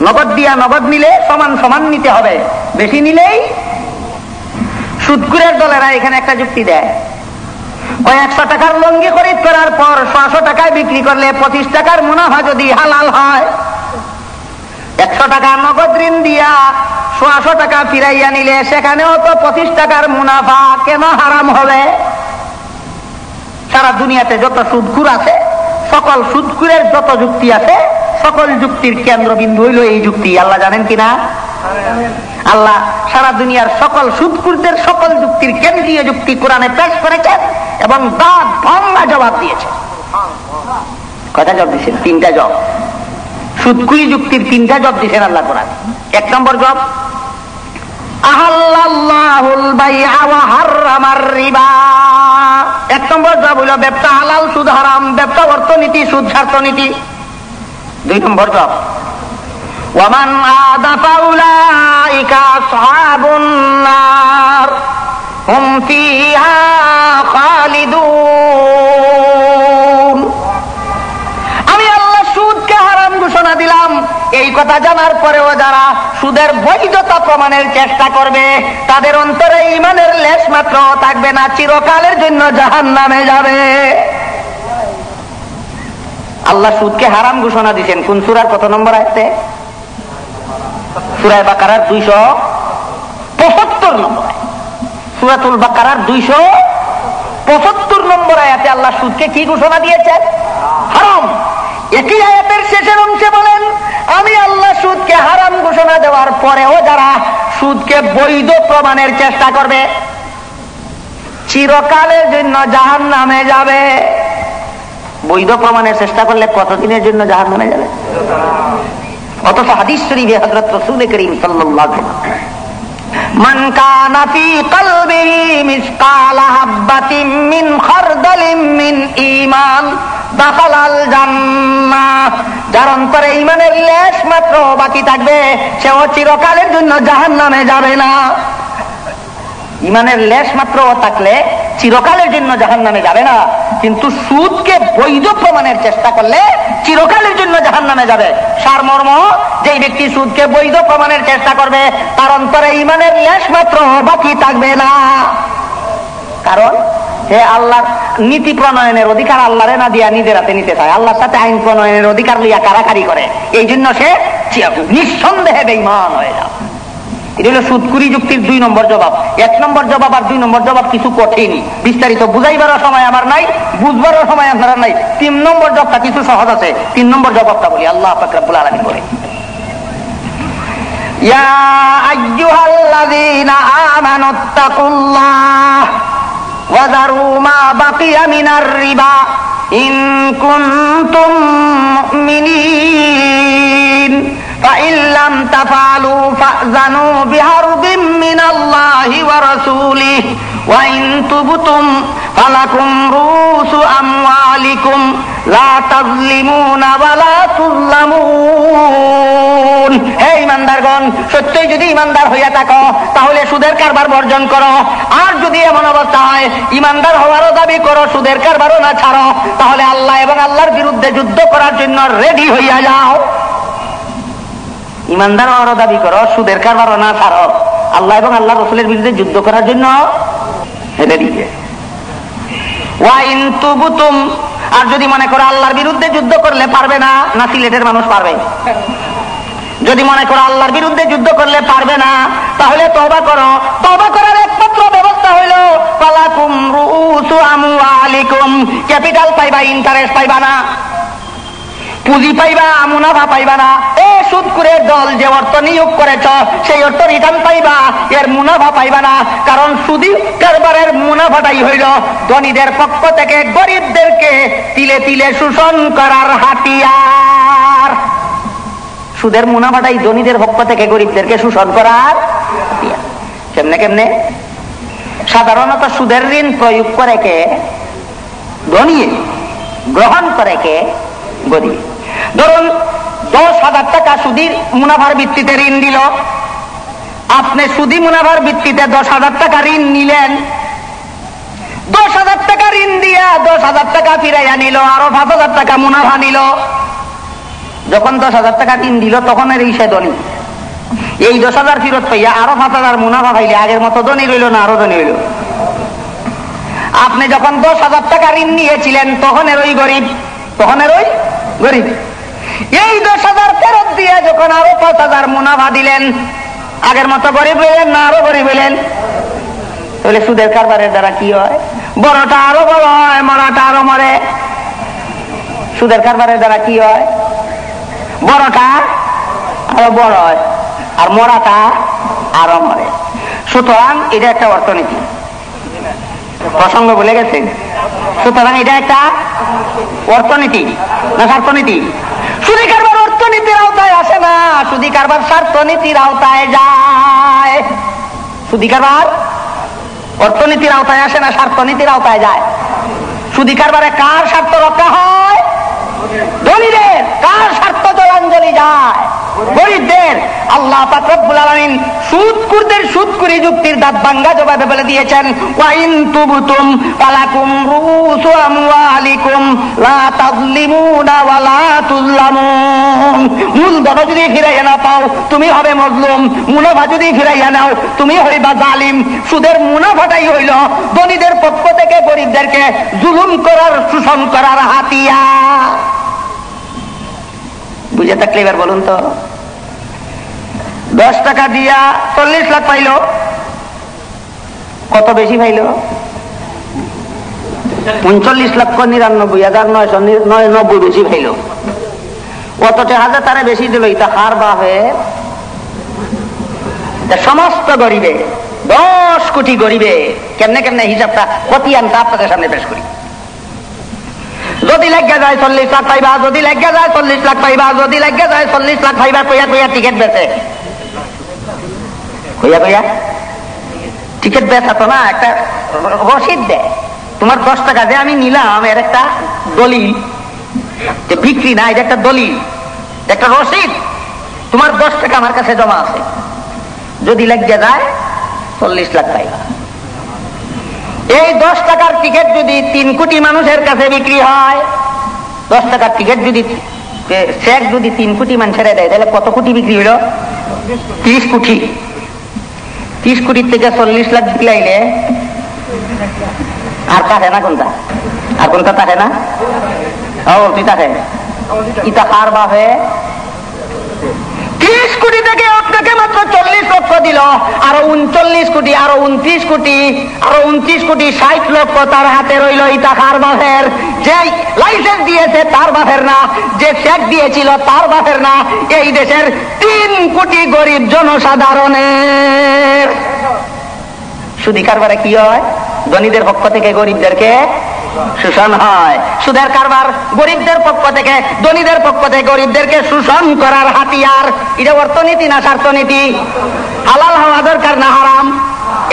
নগদ দিয়া নগদ নিলে সমান সমান নিতে হবে, বেশি নিলেই সুদখোরের দলেরা এখানে একটা যুক্তি দেয়, ওই 100 টাকার লঙ্গি খরিদ করার পর 100 টাকায় বিক্রি করলে 25 টাকার মুনাফা যদি হালাল হয়, 100 টাকা নগদ ঋণ দিয়া 100 টাকা ফিরাইয়া নিলে সেখানেও তো 25 টাকার মুনাফা, কেন হারাম হবে? সারা দুনিয়াতে যত সুদখোর আছে, সকল সুদখোরের যত যুক্তি আছে, সকল যুক্তির কেন্দ্রবিন্দু হইল এই যুক্তি। আল্লাহ জানেন কিনা? আল্লাহ সারা দুনিয়ার সকল সুদখোরদের সকল যুক্তির কেন্দ্রীয় যুক্তি কোরআনে পেশ করেছেন এবং দাঁত ভাঙা জবাব দিয়েছে। কয়টা জবাব দিয়েছেন? 3টা জবাব। সুদখোরি যুক্তির 3টা জবাব দিয়েছেন আল্লাহ কোরআন। 1 নম্বর জবাব, আহাল্লাল্লাহুল বাইআ ওয়া হাররামার রিবা। এক নম্বর জবাব হইল ব্যবসা হালাল সুদ হারাম, ব্যবসা অর্থনীতি, সুদ স্বার্থনীতি। 2 নম্বর জবাব ওয়ামান আদা ফাউলাইকা আসহাবুন নার হুম ফিহা খালিদুন। আমি আল্লাহ সুদকে হারাম ঘোষণা দিলাম। এই কথা জানার পরেও যারা সুদের বৈধতা প্রমাণের চেষ্টা করবে তাদের অন্তরে ঈমানের লেশ মাত্র থাকবে না, চিরকালের জন্য জাহান্নামে যাবে। আল্লাহ সুদকে হারাম ঘোষণা দিয়েছেন কোন সূরার কত নম্বর আয়াতে? সূরা বাকারার 275 নম্বর। সূরাতুল বাকারার 275 নম্বর আয়াতে আল্লাহ সুদকে কি ঘোষণা দিয়েছেন? হারাম। একই আয়াতের শেষের অংশে বলেন আমি আল্লাহ সুদকে হারাম ঘোষণা দেওয়ার পরেও যারা সুদকে বৈধ প্রমাণের চেষ্টা করবে চিরকালের জন্য জাহান্নামে যাবে। বৈধ প্রমাণের চেষ্টা করলে কতদিনের জন্য জাহান্নামে যাবে? অথচ হাদিস শরীফে হযরত রাসূল করিম সাল্লাল্লাহু আলাইহি ওয়াসাল্লাম মান কানা ফি কলবিহি মিসকালা হাববাতিন মিন খারদালিন মিন ঈমান দাখালাল জান্নাহ। যার অন্তরে ঈমানের লেশ মাত্র বাকি থাকবে সেও চিরকালের জন্য জাহান্নামে যাবে না। ঈমানের লেশ মাত্র থাকলে চিরকালের জন্য জাহান্নামে যাবে না, কিন্তু সুদকে বৈধ প্রমাণের চেষ্টা করলে চিরকালের জন্য জাহান্নামে যাবে। সারমর্ম, যেই ব্যক্তি সুদকে বৈধ প্রমাণের চেষ্টা করবে তার অন্তরে ঈমানের লেশ মাত্র বাকি থাকবে না। কারণ সে আল্লাহর নীতি প্রণয়নের অধিকার আল্লাহরে না দিয়া নিজের হাতে নিতে চায়, আল্লাহর সাথে আইন প্রণয়নের অধিকার লইয়া কারাকারি করে। এই জন্য সে নিঃসন্দেহে বেঈমান হয়ে যায়। এটা হলো সুদখুরি যুক্তির 2 নম্বর জবাব। 1 নম্বর জবাব আর 2 নম্বর জবাব কিছু কঠিন, বিস্তারিত বুঝাইবারও সময় আমার নাই, বুঝবারও সময় আপনার নাই। 3 নম্বর জবাবটা কিছু সহজ আছে। 3 নম্বর জবাবটা বলি, আল্লাহ পাক রব্বুল আলামিন বলে ইয়া আইয়ুহাল্লাযীনা আমানুত্তাকুল্লাহ ওয়া যারু মা বাকিয়া মিনার রিবা ইন কুনতুম মুমিনিন فإن لم تفعلوا فأذنوا بحرب من الله ورسوله وإن تبتم فلكم رؤوس أموالكم لا تظلمون ولا تظلمون। হে ঈমানদারগণ, সত্যই যদি ঈমানদার হইয়া থাকো তাহলে সুদের কারবার বর্জন করো। আর যদি এমন অবস্থা হয় ঈমানদার হওয়ারও দাবি করো সুদের কারবারও না ছাড়ো, তাহলে আল্লাহ এবং আল্লাহর বিরুদ্ধে যুদ্ধ করার জন্য রেডি হইয়া যাও। ঈমানদার হওয়ারও দাবি করো, সুদের কারবারও না ছাড়ো, আল্লাহ এবং আল্লাহ রাসূলের বিরুদ্ধে যুদ্ধ করার জন্য রেডি। ওয়া ইন তুবতুম, আর যদি মনে করো আল্লাহর বিরুদ্ধে যুদ্ধ করলে পারবে না, না সিলেটের মানুষ পারবে? যদি মনে করো আল্লাহর বিরুদ্ধে যুদ্ধ করলে পারবে না, তাহলে তওবা করো। তওবা করার একমাত্র ব্যবস্থা হইল ফালাকুম রুউসু আমওয়ালিকুম, ক্যাপিটাল পাইবা, ইন্টারেস্ট পাইবা না, পুঁজি পাইবা, মুনাফা পাইবা না। এ সুদখোরের দল, যে অর্থ নিয়োগ করেছ সেই অর্থ রিটার্ন পাইবা, এর মুনাফা পাইবা না। কারণ সুদি কারবারের মুনাফাটাই হইল ধনীদের পক্ষ থেকে গরিবদেরকে তিলে তিলে শোষণ করার হাতিয়ার। সুদের মুনাফাটাই ধনীদের পক্ষ থেকে গরিবদেরকে শোষণ করার হাতিয়ার। কেমনে কেমনে? সাধারণত সুদের ঋণ প্রয়োগ করে কে? ধনী, গ্রহণ করে কে? গরিব। ধরুন 10,000 টাকা সুদী মুনাফার ভিত্তিতে ঋণ দিল, আপনি সুদী মুনাফার ভিত্তিতে 10,000 টাকা ঋণ নিলেন। 10,000 টাকা ঋণ দিয়া 10,000 টাকা ফিরাইয়া নিল, আরো 5,000 টাকা মুনাফা নিল। যখন 10,000 টাকা ঋণ দিল তখন এই সে ধনী। এই 10,000 ফেরত পাইয়া আরো 5,000 মুনাফা পাইলে আগের মতো ধনী রইল না আরো ধনী হইল? আপনি যখন 10,000 টাকা ঋণ নিয়েছিলেন তখন এর ওই গরিব, তখন এর ওই গরিব। এই 10,000 ফেরত দিয়ে যখন আরো 5,000 মুনাফা দিলেন, আগের মতো গরিব হইলেন না আরো গরিব হইলেন? তাহলে সুদের কারবারের দ্বারা কি হয়? বড়টা আরো বড় হয়, মরাটা আরো মরে। সুদের কারবারের দ্বারা কি হয়? বড়টা আরো বড় হয় আর মরাটা আরো মরে। সুতরাং এটা একটা অর্থনীতি, প্রসঙ্গ বলে গেছে। সুতরাং এটা একটা অর্থনীতি না স্বার্থনীতি? সুদী কারবার অর্থনীতির আওতায় আসে না, সুদী কারবার স্বার্থনীতির আওতায় যায়। সুদী কারবার অর্থনীতির আওতায় আসে না, স্বার্থনীতির আওতায় যায়। সুদী কারবারে কার স্বার্থ রক্ষা হয়? ধনীদের। কার স্বার্থ জলাঞ্জলি যায়? গরিবদের। আল্লাহ পাক রব্বুল আলামিন সুদখোরদের সুদখুরি যুক্তির দাঁত ভাঙ্গা জবাবে বলে দিয়েছেন, ওয়া ইন তুবতুম ফালাকুম রুউসু আমওয়ালিকুম লা তাযলিমুনা ওয়া লা তুযলামুন। মূলধন যদি ফিরাইয়া না পাও তুমি হবে মজলুম, মুনাফা যদি ফিরাইয়া নাও তুমি হইবা জালিম। সুদের মুনাফাটাই হইল ধনীদের পক্ষ থেকে গরিবদেরকে জুলুম করার, শোষণ করার হাতিয়ার। বুঝে থাকলে এবার বলুন তো, 10 টাকা দিয়া 40 লাখ পাইল, কত বেশি পাইল? 39,99,999 বেশি পাইল। কত টাকা তারা বেশি দিল? এটা হার বা হয়ে সমস্ত গরিবে, 10 কোটি গরিবে কেমনে কেমনে হিসাবটা খতিয়ানটা আপনাদের সামনে পেশ করি। যদি লেগে যায় 40 লাখ পাইবা, যদি লেগে যায় 40 লাখ পাইবা, যদি লেগে যায় 40 লাখ পাইবা কইয়া কইয়া টিকিট বেচে, কইয়া কইয়া টিকিট বেচা তো না, একটা রসিদ দেয়। তোমার 10 টাকা যে আমি নিলাম এর একটা দলিল, যে বিক্রি না, এটা একটা দলিল, একটা রসিদ। তোমার 10 টাকা আমার কাছে জমা আছে, যদি লেগে যায় 40 লাখ পাইবা। এই 10 টাকার টিকিট যদি 3 কোটি মানুষের কাছে বিক্রি হয়, 10 টাকার টিকিট যদি চেক যদি 3 কোটি মানুষের দেয়, তাহলে কত কোটি বিক্রি হইল? 30 কোটি। 30 কোটির থেকে 40 লাখ দিলাইলে আর থাকে না কোনটা? আর কোনটা থাকে না? ও তুই থাকে ইটা কার বা হয়ে 30 কোটি থেকে আপনাকে মাত্র 40 লক্ষ দিল, আরো 39 কোটি, আরো 29 কোটি, আরো 29 কোটি 60 লক্ষ তার হাতে রইল। ইটা কার বাপের? যে লাইসেন্স দিয়েছে তার বাপের না, যে চেক দিয়েছিল তার বাপের না, এই দেশের 3 কোটি গরিব জনসাধারণের। সুদী কারবারে কি হয়? ধনীদের পক্ষ থেকে গরিবদেরকে শোষণ হয়। সুদের কারবার গরিবদের পক্ষ থেকে, ধনীদের পক্ষ থেকে গরিবদেরকে শোষণ করার হাতিয়ার। এটা অর্থনীতি না স্বার্থনীতি? হালাল হওয়া দরকার না হারাম?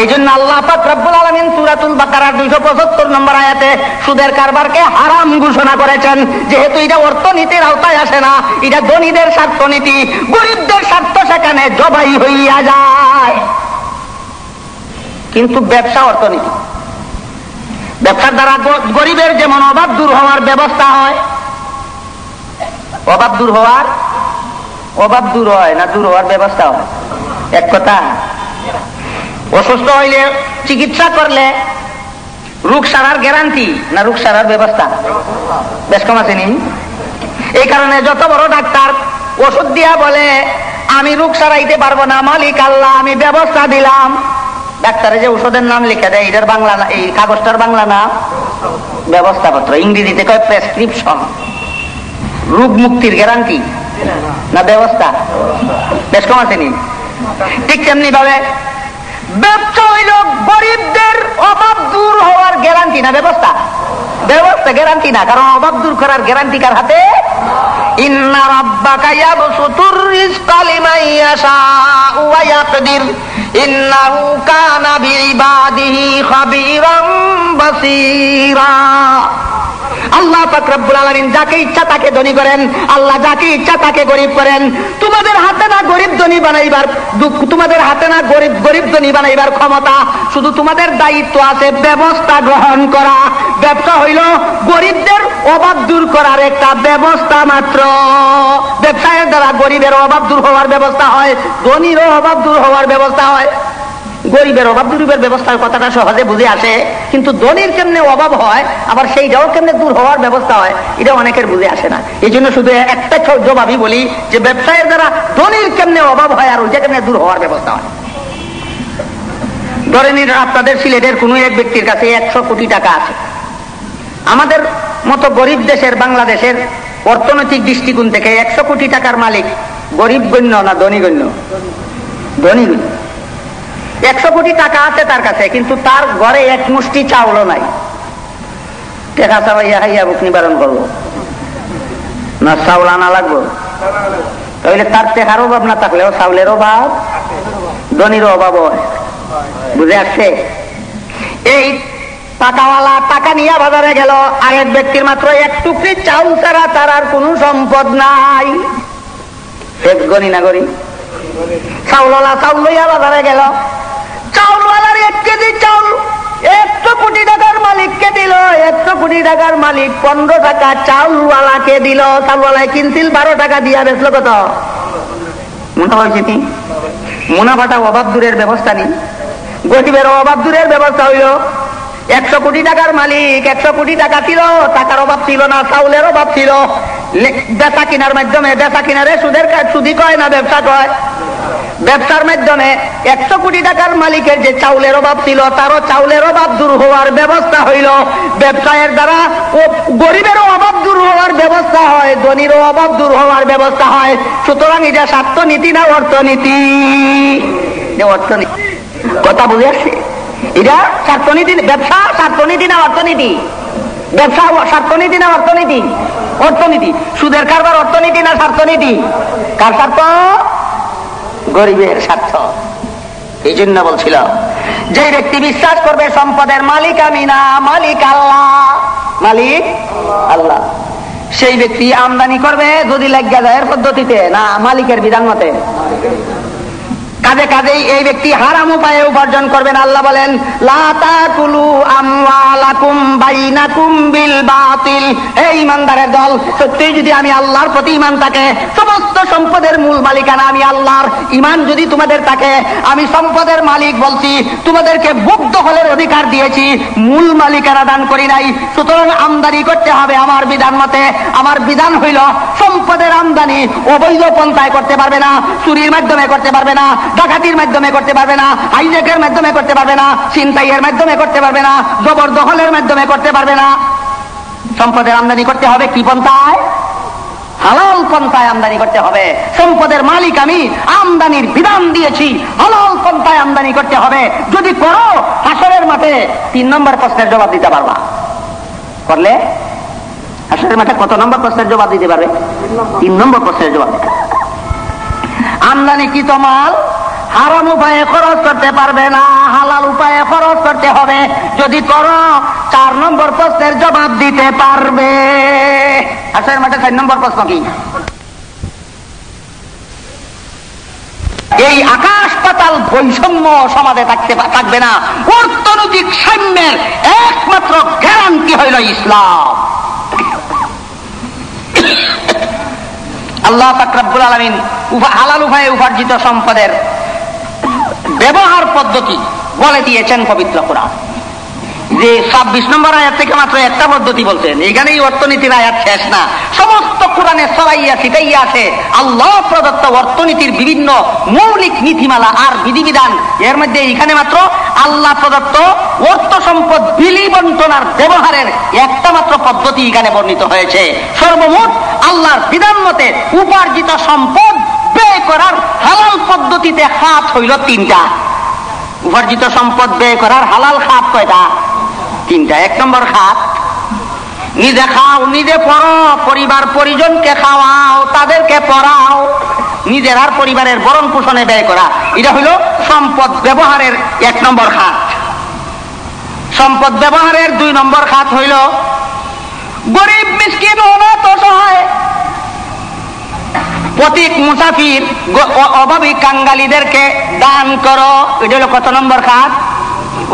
এই জন্য আল্লাহ পাক রব্বুল আলামিন সূরাতুল বাকারার 275 নম্বর আয়াতে সুদের কারবারকে হারাম ঘোষণা করেছেন, যেহেতু এটা অর্থনীতির আওতায় আসে না, এটা ধনীদের স্বার্থনীতি। গরিবদের স্বার্থ সেখানে জবাই হইয়া যায়। কিন্তু ব্যবসা অর্থনীতি। ব্যবসার দ্বারা গরিবের যেমন অভাব দূর হওয়ার ব্যবস্থা হয়, অভাব দূর হওয়ার, অভাব দূর হয় না দূর হওয়ার ব্যবস্থা হয়। এক কথা, অসুস্থ হইলে চিকিৎসা করলে রোগ সারার গ্যারান্টি না রোগ সারার ব্যবস্থা? বেশ কম আছে নি? এই কারণে যত বড় ডাক্তার ওষুধ দিয়া বলে আমি রোগ সারাইতে পারবো না, মালিক আল্লাহ আমি ব্যবস্থা দিলাম। ডাক্তারে যে ওষুধের নাম লিখে দেয়, এটার বাংলা না, এই কাগজটার বাংলা না ব্যবস্থাপত্র, ইংরেজিতে কয় প্রেসক্রিপশন। রোগ মুক্তির গ্যারান্টি না ব্যবস্থা? বেশ কম আছে নি? ঠিক তেমনি ভাবে ব্যবসা হইল গরিবদের অভাব দূর হওয়ার গ্যারান্টি না ব্যবস্থা? ব্যবস্থা গ্যারান্টি না, কারণ অভাব দূর করার গ্যারান্টি কার হাতে? ইন্না রাব্বাকা ইয়াবসুতুর রিজকা লিমান ইয়াশাউ ওয়া ইয়াকদির ইন্নাহু কানা বিইবাদিহি খাবীরাম বাসীরা। আল্লাহ পাক রব্বুল আলামিন যাকে ইচ্ছা তাকে ধনী করেন, আল্লাহ যাকে ইচ্ছা তাকে গরিব করেন। তোমাদের হাতে না গরিব ধনী বানাইবার, তোমাদের হাতে না গরিব গরিব ধনী বানাইবার ক্ষমতা, শুধু তোমাদের দায়িত্ব আছে ব্যবস্থা গ্রহণ করা। ব্যবসা হইল গরিবদের অভাব দূর করার একটা ব্যবস্থা মাত্র। ব্যবসায়ের দ্বারা গরিবের অভাব দূর হওয়ার ব্যবস্থা হয়, ধনীরও অভাব দূর হওয়ার ব্যবস্থা হয়। গরিবের অভাব দূরের ব্যবস্থার কথাটা সহজে বুঝে আসে, কিন্তু ধনীর কেমনে অভাব হয় আবার সেইটাও কেমনে দূর হওয়ার ব্যবস্থা হয়, এটা অনেকের বুঝে আসে না। এই জন্য শুধু একটা জবাবই বলি যে ব্যবসায়ের দ্বারা ধনীর কেমনে অভাব হয় আর ওইটা কেমনে দূর হওয়ার ব্যবস্থা হয়। ধরে নিন আপনাদের সিলেটের কোন এক ব্যক্তির কাছে 100 কোটি টাকা আছে। আমাদের মতো গরিব দেশের বাংলাদেশের অর্থনৈতিক দৃষ্টিকোণ থেকে 100 কোটি টাকার মালিক গরিব গণ্য না ধনী গণ্য? ধনী গণ্য। 100 কোটি টাকা আছে তার কাছে, কিন্তু তার ঘরে এক মুষ্টি চাউলও নাই। টাকা চাওয়াইয়া খাইয়া বুক নিবারণ করবো না চাউল আনা লাগবো? তাহলে তার টেকার অভাব না থাকলেও চাউলের অভাব, ধনীর অভাব হয়। বুঝে আসছে? এই টাকাওয়ালা টাকা নিয়ে বাজারে গেল, আরেক ব্যক্তির মাত্র এক টুকরি চাউল ছাড়া তার আর কোনো সম্পদ নাই। গনি না গরি? চাউলওয়ালা চাউল লইয়া বাজারে গেল, চাউলওয়ালার 1 কেজি চাউল 100 কোটি টাকার মালিককে দিল, 100 কোটি টাকার মালিক 15 টাকা চাউলওয়ালাকে দিল। চাউলওয়ালায় কিনছিল 12 টাকা দিয়া বেচল কত? মুনাফা হয়েছে কি? মুনাফাটা অভাব দূরের ব্যবস্থা নেই, গরিবের অভাব দূরের ব্যবস্থা হইল। 100 কোটি টাকার মালিক, 100 কোটি টাকা ছিল, টাকার অভাব ছিল না, চাউলের অভাব ছিল। বেচা কিনার মাধ্যমে, বেচা কিনারে সুদি কয় না ব্যবসা কয়? ব্যবসার মাধ্যমে 100 কোটি টাকার মালিকের যে চাউলের অভাব ছিল, তারও চাউলের অভাব দূর হওয়ার ব্যবস্থা হইল। ব্যবসায়ের দ্বারা গরিবেরও অভাব দূর হওয়ার ব্যবস্থা হয়, ধনীরও অভাব দূর হওয়ার ব্যবস্থা হয়। সুতরাং এটা স্বার্থনীতি না অর্থনীতি? অর্থনীতি। কথা বুঝে আসছে? এটা স্বার্থনীতি। ব্যবসা স্বার্থনীতি না অর্থনীতি? ব্যবসা স্বার্থনীতি না অর্থনীতি? অর্থনীতি। সুদের কারবার অর্থনীতি না স্বার্থনীতি? কার স্বার্থ? গরিবের স্বার্থ। এই জন্য বলছিল, যে ব্যক্তি বিশ্বাস করবে সম্পদের মালিক আমি না, মালিক আল্লাহ, মালিক আল্লাহ, সেই ব্যক্তি আমদানি করবে যদি লাগিয়া যায় পদ্ধতিতে না মালিকের বিধান মতে। কাজে কাজেই এই ব্যক্তি হারাম উপায়ে উপার্জন করবেন। আল্লাহ বলেন, লা তাকুলু আমওয়ালাকুম বাইনাকুম বিল বাতিল। এই ইমানদারের দল, সত্যিই যদি আমি আল্লাহর প্রতি ঈমান থাকে, সমস্ত সম্পদের মূল মালিকানা আমি আল্লাহর, ঈমান যদি তোমাদের থাকে, আমি সম্পদের মালিক বলছি, তোমাদেরকে ভোগ দখলের অধিকার দিয়েছি, মূল মালিকানা দান করি নাই। সুতরাং আমদানি করতে হবে আমার বিধান মতে। আমার বিধান হইল, সম্পদের আমদানি অবৈধ পন্থায় করতে পারবে না, চুরির মাধ্যমে করতে পারবে না, ডাকাতির মাধ্যমে করতে পারবে না, হাইজ্যাকের মাধ্যমে করতে পারবে না, ছিনতাইয়ের মাধ্যমে করতে পারবে না, জবরদখলের মাধ্যমে করতে পারবে না। সম্পদের আমদানি করতে হবে কি পন্থায়? হালাল পন্থায় আমদানি করতে হবে। সম্পদের মালিক আমি, আমদানির বিধান দিয়েছি, হালাল পন্থায় আমদানি করতে হবে। যদি করো, হাসরের মাঠে 3 নম্বর প্রশ্নের জবাব দিতে পারবা। করলে হাসরের মাঠে কত নম্বর প্রশ্নের জবাব দিতে পারবে? 3 নম্বর প্রশ্নের জবাব দিতে। আমদানি কি তো মাল হারাম উপায়ে খরচ করতে পারবে না, হালাল উপায়ে খরচ করতে হবে। যদি করো, 4 নম্বর প্রশ্নের জবাব দিতে পারবে। হাসরের মাঠে 4 নম্বর প্রশ্ন কি? এই আকাশ পাতাল বৈষম্য সমাজে থাকবে না। অর্থনৈতিক সাম্যের একমাত্র গ্যারান্টি হইল ইসলাম। আল্লাহ পাক রব্বুল আলামিন হালাল উপায়ে উপার্জিত সম্পদের ব্যবহার পদ্ধতি বলে দিয়েছেন পবিত্র কোরআন। যে 26 নম্বর আয়াত থেকে মাত্র একটা পদ্ধতি বলছেন, এখানেই অর্থনীতির আয়াত শেষ না। সমস্ত কোরআনে সরাইয়া ছিটাইয়া আছে আল্লাহ প্রদত্ত অর্থনীতির বিভিন্ন মৌলিক নীতিমালা আর বিধিবিধান। এর মধ্যে এখানে মাত্র আল্লাহ প্রদত্ত অর্থ সম্পদ বিলি বন্টনার ব্যবহারের একটা মাত্র পদ্ধতি এখানে বর্ণিত হয়েছে। সর্বমোট আল্লাহর বিধান মতে উপার্জিত সম্পদ ব্যয় করার হালাল পদ্ধতিতে খাত হইল 3টা। উপার্জিত সম্পদ ব্যয় করার হালাল খাত কয়টা? 3টা। 1 নম্বর খাত, নিজে খাও, নিজে পড়ো, পরিবার পরিজনকে খাওয়াও, তাদেরকে পড়াও, নিজের আর পরিবারের ভরণ পোষণে ব্যয় করা। এটা হইল সম্পদ ব্যবহারের 1 নম্বর খাত। সম্পদ ব্যবহারের 2 নম্বর খাত হইল গরিব মিসকিন অনাথ অসহায় পথিক মুসাফির অভাবী কাঙ্গালীদেরকে দান করো। এটা হলো কত নম্বর খাত?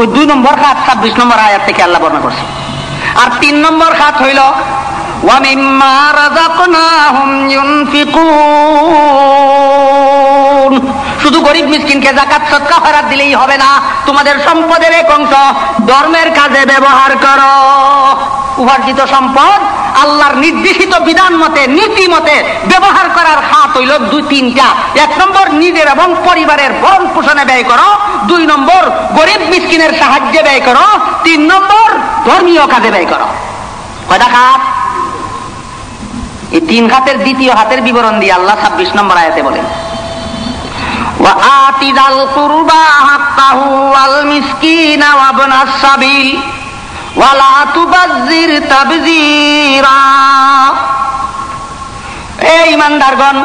ওই 2 নম্বর খাত 26 নম্বর আয়াত থেকে আল্লাহ বর্ণনা করছে। আর 3 নম্বর খাত হইল ওয়া মিম্মা রাযাকনাহুম ইউনফিকুন। শুধু গরিব মিসকিনকে যাকাত সদকা খয়রাত দিলেই হবে না, তোমাদের সম্পদের এক অংশ ধর্মের কাজে ব্যবহার করো। উপার্জিত সম্পদ আল্লাহর নির্দেশিত বিধান মতে, নীতি মতে ব্যবহার করার খাত হইল 2-3টা। 1 নম্বর নিজের এবং পরিবারের ভরণ পোষণে ব্যয় করো, 2 নম্বর গরিব মিসকিনের সাহায্যে ব্যয় করো, 3 নম্বর ধর্মীয় কাজে ব্যয় করো। কয়টা খাত? এই 3 খাতের দ্বিতীয় হাতের বিবরণ দিয়ে আল্লাহ 26 নম্বর আয়াতে বলেন, ওয়া আতিযাল কুরবা হাক্কাহু ওয়াল মিসকিনা ওয়া ইবনাস সাবিল ওয়ালা তুবাযজির তাবযীরা। এই ইমানদারগণ,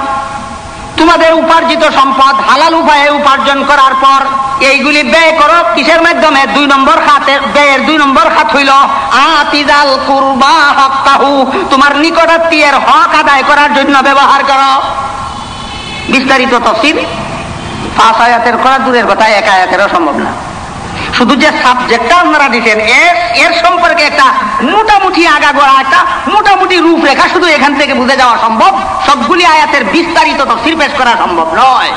তোমাদের উপার্জিত সম্পদ হালাল উপায়ে উপার্জন করার পর এইগুলি ব্যয় করো কিসের মাধ্যমে? 2 নম্বর খাতে ব্যয়ের 2 নম্বর খাত হইল আতিজাল কুরবা হাক্কাহু, তোমার নিকটাত্মীয়ের হক আদায় করার জন্য ব্যবহার করো। বিস্তারিত তাফসীর 5 আয়াতের করা দূরের কথা, 1 আয়াতেরও সম্ভব না। শুধু যে সাবজেক্টটা আপনারা দিচ্ছেন এর সম্পর্কে একটা মোটামুটি আগাগোড়া একটা মোটামুটি রূপরেখা শুধু এখান থেকে বুঝে যাওয়া সম্ভব, সবগুলি আয়াতের বিস্তারিত তাফসীর পেশ করা সম্ভব নয়।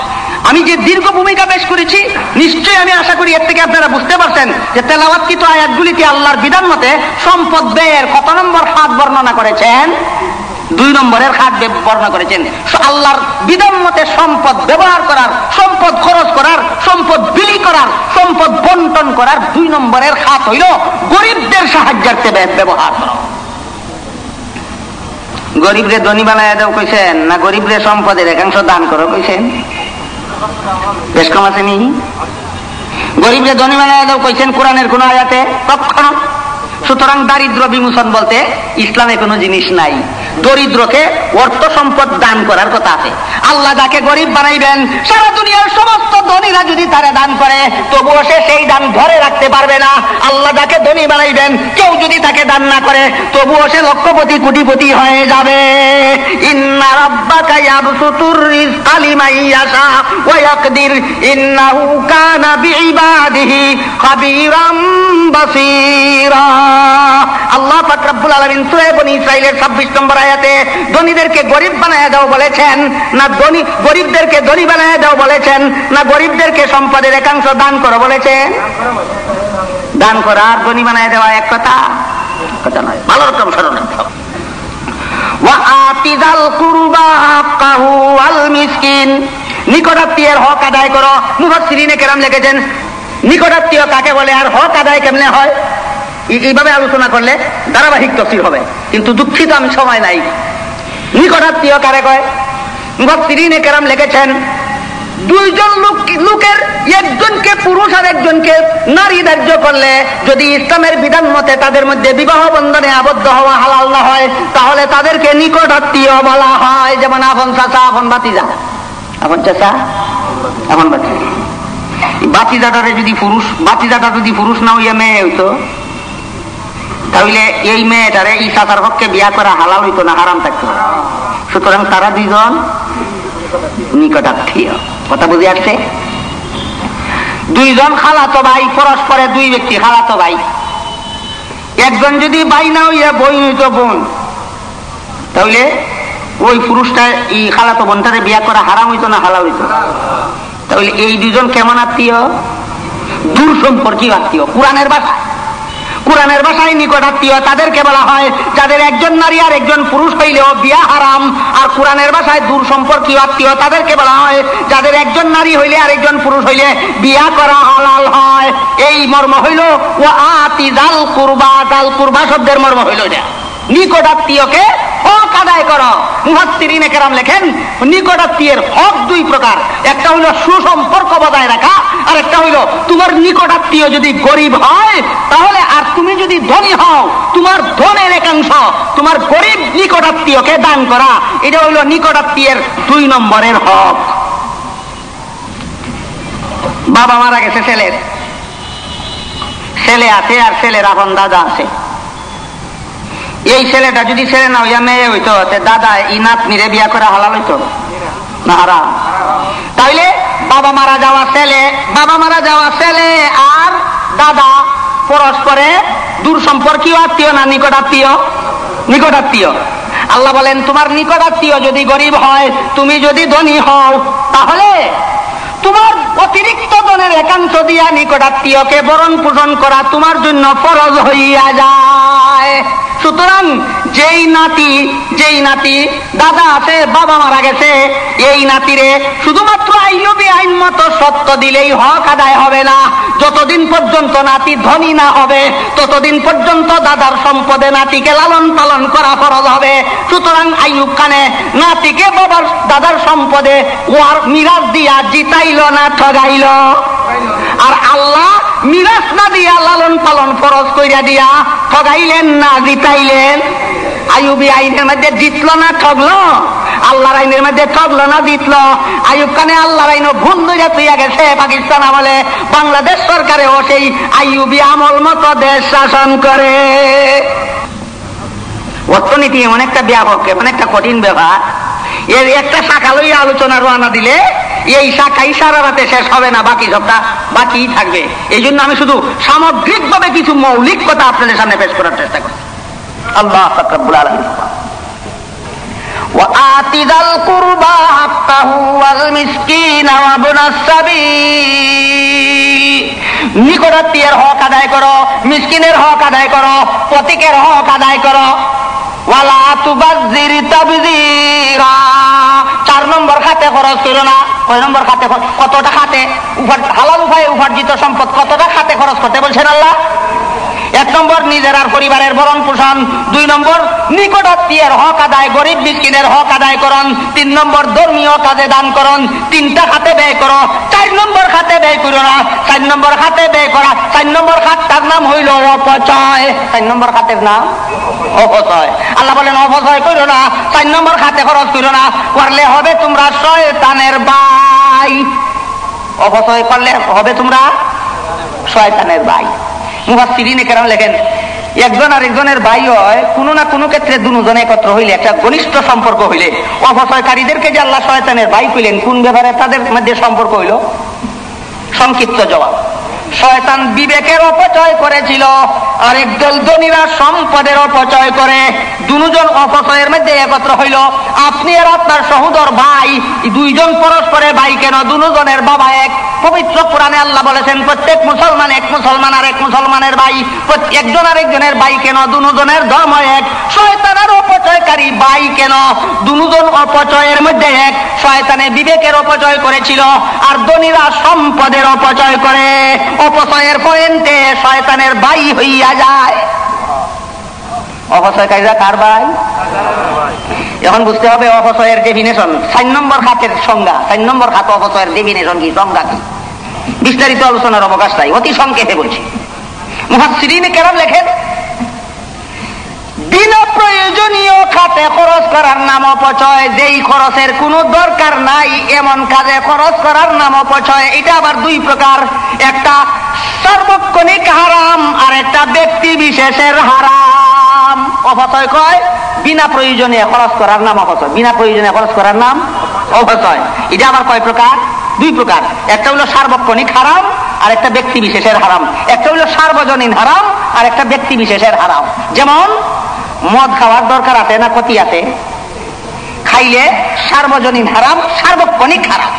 আমি যে দীর্ঘ ভূমিকা পেশ করেছি নিশ্চয়ই আমি আশা করি এর থেকে আপনারা বুঝতে পারছেন যে তেলাওয়াতকৃত আয়াতগুলিতে আল্লাহর বিধান মতে সম্পদ ব্যয়ের কত নম্বর খাত বর্ণনা করেছেন? 2 নম্বরের খাত বর্ণনা করেছেন। আল্লাহর বিধান মতে সম্পদ ব্যবহার করার, সম্পদ খরচ করার, সম্পদ বিলি করার, সম্পদ বন্টন করার 2 নম্বরের খাত হইল গরিবদের সাহায্যার্থে ব্যবহার করা। গরিবরে ধনী বানায় দাও কইছেন না গরিবরে সম্পদের একাংশ দান করো কইছেন? বেশ কম আছে নি? গরিবরে ধনী বানায় দাও কইছেন কোরআনের কোন আয়াতে? কখনো। সুতরাং দারিদ্র বিমোচন বলতে ইসলামে কোনো জিনিস নাই। দরিদ্রকে অর্থ সম্পদ দান করার কথা আছে। আল্লাহ যাকে গরিব বানাইবেন, সারা দুনিয়ার সমস্ত ধনীরা যদি তারা দান করে তবুও সে সেই দান ধরে রাখতে পারবে না। আল্লাহ যাকে ধনী বানাইবেন, কেউ যদি তাকে দান না করে তবুও সে লক্ষপতি কোটিপতি হয়ে যাবে। ইন্না রাব্বাকা ইয়াবসুতুর রিজকা লিমান ইয়াশা ওয়া ইয়াকদির ইন্নাহু কানা বিইবাদিহি খাবীরাম বাসীরা। আল্লাহ পাক রব্বুল আলামিন সূরা বনী ইসরাঈলের 26 নম্বর আয়াতে ধনীদেরকে গরিব বানায় দাও বলেছেন না গরিবদেরকে ধনী বানায় দাও বলেছেন না গরিবদেরকে সম্পদের একাংশ দান করো বলেছেন? দান করা আর ধনী বানায় দেওয়া এক কথা নয়, ভালো রকম স্মরণ রাখতে হবে। ওয়া আতিজাল কুরবা হাক্কাহু ওয়াল মিসকিন, নিকটাত্মীয়ের হক আদায় করো। মুফাসসিরিনে কেরাম লিখেছেন নিকটাত্মীয় কাকে বলে আর হক আদায় কেমনে হয় এইভাবে আলোচনা করলে ধারাবাহিক তাফসীর হবে, কিন্তু দুঃখিত আমি সময় নাই। নিকটাত্মীয় কারে কয়? মুফাসসিরিনে কেরাম লিখেছেন 2 জন লোকের একজনকে পুরুষ আর একজনকে নারী ধার্য করলে যদি ইসলামের বিধান মতে তাদের মধ্যে বিবাহ বন্ধনে আবদ্ধ হওয়া হালাল না হয় তাহলে তাদেরকে নিকটাত্মীয় বলা হয়। যেমন আপন চাচা, আপন ভাতিজা, আপন চাচা, আপন ভাতিজা। ভাতিজাটারে যদি ভাতিজাটা যদি পুরুষ না হইয়া মেয়ে হইতো তাহলে এই মেয়েটারে এই চাচার পক্ষে বিয়া করা হালাল হইতো না, হারাম থাকতো। সুতরাং তারা 2 জন নিকটাত্মীয়। কথা বুঝে আসছে? 2 জন খালাতো ভাই, পরস্পরে 2 ব্যক্তি খালাতো ভাই। একজন যদি ভাই না হইয়া বোন হইতো বোন, তাহলে ওই পুরুষটা এই খালাতো বোনটারে বিয়া করা হারাম হইতো না হালাল হইতো? তাহলে এই 2 জন কেমন আত্মীয়? দূর সম্পর্কীয় আত্মীয়। কোরআনের ভাষায় নিকটাত্মীয় তাদেরকে বলা হয় যাদের একজন নারী আর একজন পুরুষ হইলেও বিয়া হারাম। আর কোরআনের ভাষায় দূর সম্পর্কীয় আত্মীয় তাদেরকে বলা হয় যাদের একজন নারী হইলে আর একজন পুরুষ হইলে বিয়া করা হালাল হয়। এই মর্ম হইল ওয়া আতিজাল কুরবা। জাল কুরবা শব্দের মর্ম হইল এটা, নিকটাত্মীয়কে হক আদায় করো। মুফাসসিরিনে কেরাম লেখেন নিকটাত্মীয়ের হক 2 প্রকার। একটা হইল সুসম্পর্ক বজায় রাখা, আর একটা হইল তোমার নিকটাত্মীয় যদি গরিব হয় তাহলে আর তুমি যদি ধনী হও তোমার ধনের একাংশ তোমার গরিব নিকটাত্মীয়কে দান করা। এটা হইল নিকটাত্মীয়ের 2 নম্বরের হক। বাবা মারা গেছে, ছেলে আছে আর ছেলের আপন দাদা আছে। এই ছেলেটা যদি ছেলে না হইয়া মেয়ে হইতো দাদা ই নাতনিরে বিয়া করা হালাল হইতো না হারাম? তাইলে বাবা মারা যাওয়া ছেলে আর দাদা পরস্পরে দূর সম্পর্কীয় আত্মীয় না নিকটাত্মীয়? আল্লাহ বলেন তোমার নিকটাত্মীয় যদি গরিব হয়, তুমি যদি ধনী হও তাহলে তোমার অতিরিক্ত ধনের একাংশ দিয়া নিকটাত্মীয়কে বরণ পোষণ করা তোমার জন্য ফরজ হইয়া যায়। সুতরাং যেই নাতি দাদা আছে, বাবা মারা গেছে, এই নাতিরে শুধুমাত্র আইয়ুবী আইন মতো সত্য দিলেই হক আদায় হবে না। যতদিন পর্যন্ত নাতি ধনী না হবে ততদিন পর্যন্ত দাদার সম্পদে নাতিকে লালন পালন করা ফরজ হবে। সুতরাং আইয়ুব খানে নাতিকে দাদার সম্পদে ওয়ার মিরাজ দিয়া জিতাইল না ঠগাইল? আর আল্লাহ মিরাজ না দিয়া লালন পালন ফরজ কইরা দিয়া ঠগাইলেন না জিতাইলেন? আইয়ুবী আইনের মধ্যে জিতলো না ঠগলো? আল্লাহর আইনের মধ্যে ঠকলো না জিতলো? আইয়ুব খানে আল্লাহর আইনও ভুল ধরে তুইয়া গেছে। পাকিস্তান আমলে বাংলাদেশ সরকারেও সেই আইয়ুবী আমল মতো দেশ শাসন করে। অর্থনীতি এমন একটা ব্যাপক, এমন একটা কঠিন ব্যাপার, এর একটা শাখা লইয়া আলোচনা রওনা দিলে এই শাখাই সারা রাতে শেষ হবে না, বাকি সবটা বাকি থাকবে। এই জন্য আমি শুধু সামগ্রিকভাবে কিছু মৌলিক কথা আপনাদের সামনে পেশ করার চেষ্টা করি। আল্লাহ রাব্বুল আলামিন وآت ذا القربى حقه والمسكين وابن السبيل, নিকটাত্মীয়ের হক আদায় করো, মিসকিনের হক আদায় করো, পথিকের হক আদায় করো। ওয়ালা তুবাজ্জির তাবযীরা, 4 নম্বর খাতে খরচ করো না। কয় নম্বর খাতে? কতটা খাতে হালাল উপায়ে উপার্জিত সম্পদ কতটা খাতে খরচ করতে বলছেন আল্লাহ? 1 নম্বর নিজের আর পরিবারের ভরণ পোষণ, 2 নম্বর নিকটাত্মীয়ের হক আদায়, গরিব মিসকিনের হক আদায় করুন, 3 নম্বর ধর্মীয় কাজে দান করুন, 3টা খাতে ব্যয় করো। 4 নম্বর খাতে ব্যয় করো না। 4 নম্বর খাতে ব্যয় করা, 4 নম্বর খাতটার নাম হইল অপচয়। 4 নম্বর খাতের নাম অপচয়। আল্লাহ বলেন অপচয় করো না, 4 নম্বর খাতে খরচ করো না, করলে হবে তোমরা শয়তানের ভাই। অপচয় করলে হবে তোমরা শয়তানের ভাই। মুফাসসিরিনে কেরাম লেখেন, একজন আরেকজনের ভাই হয় কোনো না কোনো ক্ষেত্রে দুজন একত্র হইলে, একটা ঘনিষ্ঠ সম্পর্ক হইলে। অপচয়কারীদেরকে যে আল্লাহ শয়তানের ভাই কইলেন, কোন ব্যাপারে তাদের মধ্যে সম্পর্ক হইল? সংক্ষিপ্ত জবাব, শয়তান বিবেকের অপচয় করেছিল, আর একদল ধনীরা সম্পদের অপচয় করে। দুজন অপচয়ের মধ্যে একত্র হইল। আপনি আর আপনার সহোদর ভাই, 2 জন পরস্পরের ভাই কেন? দুজনের বাবা এক। পবিত্র কোরআনে আল্লাহ বলেছেন প্রত্যেক মুসলমান এক মুসলমান আর এক মুসলমানের ভাই। একজন আরেকজনের ভাই কেন? দুজনের ধর্ম এক। শয়তানের অপচয়কারী ভাই কেন? দুজন অপচয়ের মধ্যে এক। শয়তানে বিবেকের অপচয় করেছিল, আর ধনীরা সম্পদের অপচয় করে। অপচয়ের পয়েন্টে শয়তানের ভাই হইয়া যায়। অপচয়কারীরা কার ভাই? এখন বুঝতে হবে অপচয়ের ডেফিনেশন। 4 নম্বর খাতের সংজ্ঞা, 4 নম্বর খাত অপচয়ের ডেফিনেশন কি, সংজ্ঞা কি, বিস্তারিত আলোচনার অবকাশ নাই, অতি সংক্ষেপে বলছি। মুফাসসিরিনে কেরাম লেখেন, বিনা প্রয়োজনীয় খাতে খরচ করার নাম অপচয়। যেই খরচের কোনো দরকার নাই এমন কাজে খরচ করার নাম অপচয়। এটা আবার 2 প্রকার, একটা সার্বক্ষণিক হারাম আর একটা ব্যক্তি বিশেষের হারাম। অপচয় কয় বিনা প্রয়োজনে খরচ করার নাম অপচয়, বিনা প্রয়োজনে খরচ করার নাম অপচয়। এটা আবার কয় প্রকার? 2 প্রকার। একটা হলো সার্বক্ষণিক হারাম আর একটা ব্যক্তি বিশেষের হারাম। একটা হলো সার্বজনীন হারাম আর একটা ব্যক্তি বিশেষের হারাম। যেমন মদ খাওয়ার দরকার আছে না ক্ষতি আছে? খাইলে সার্বজনীন হারাম, সার্বক্ষণিক হারাম।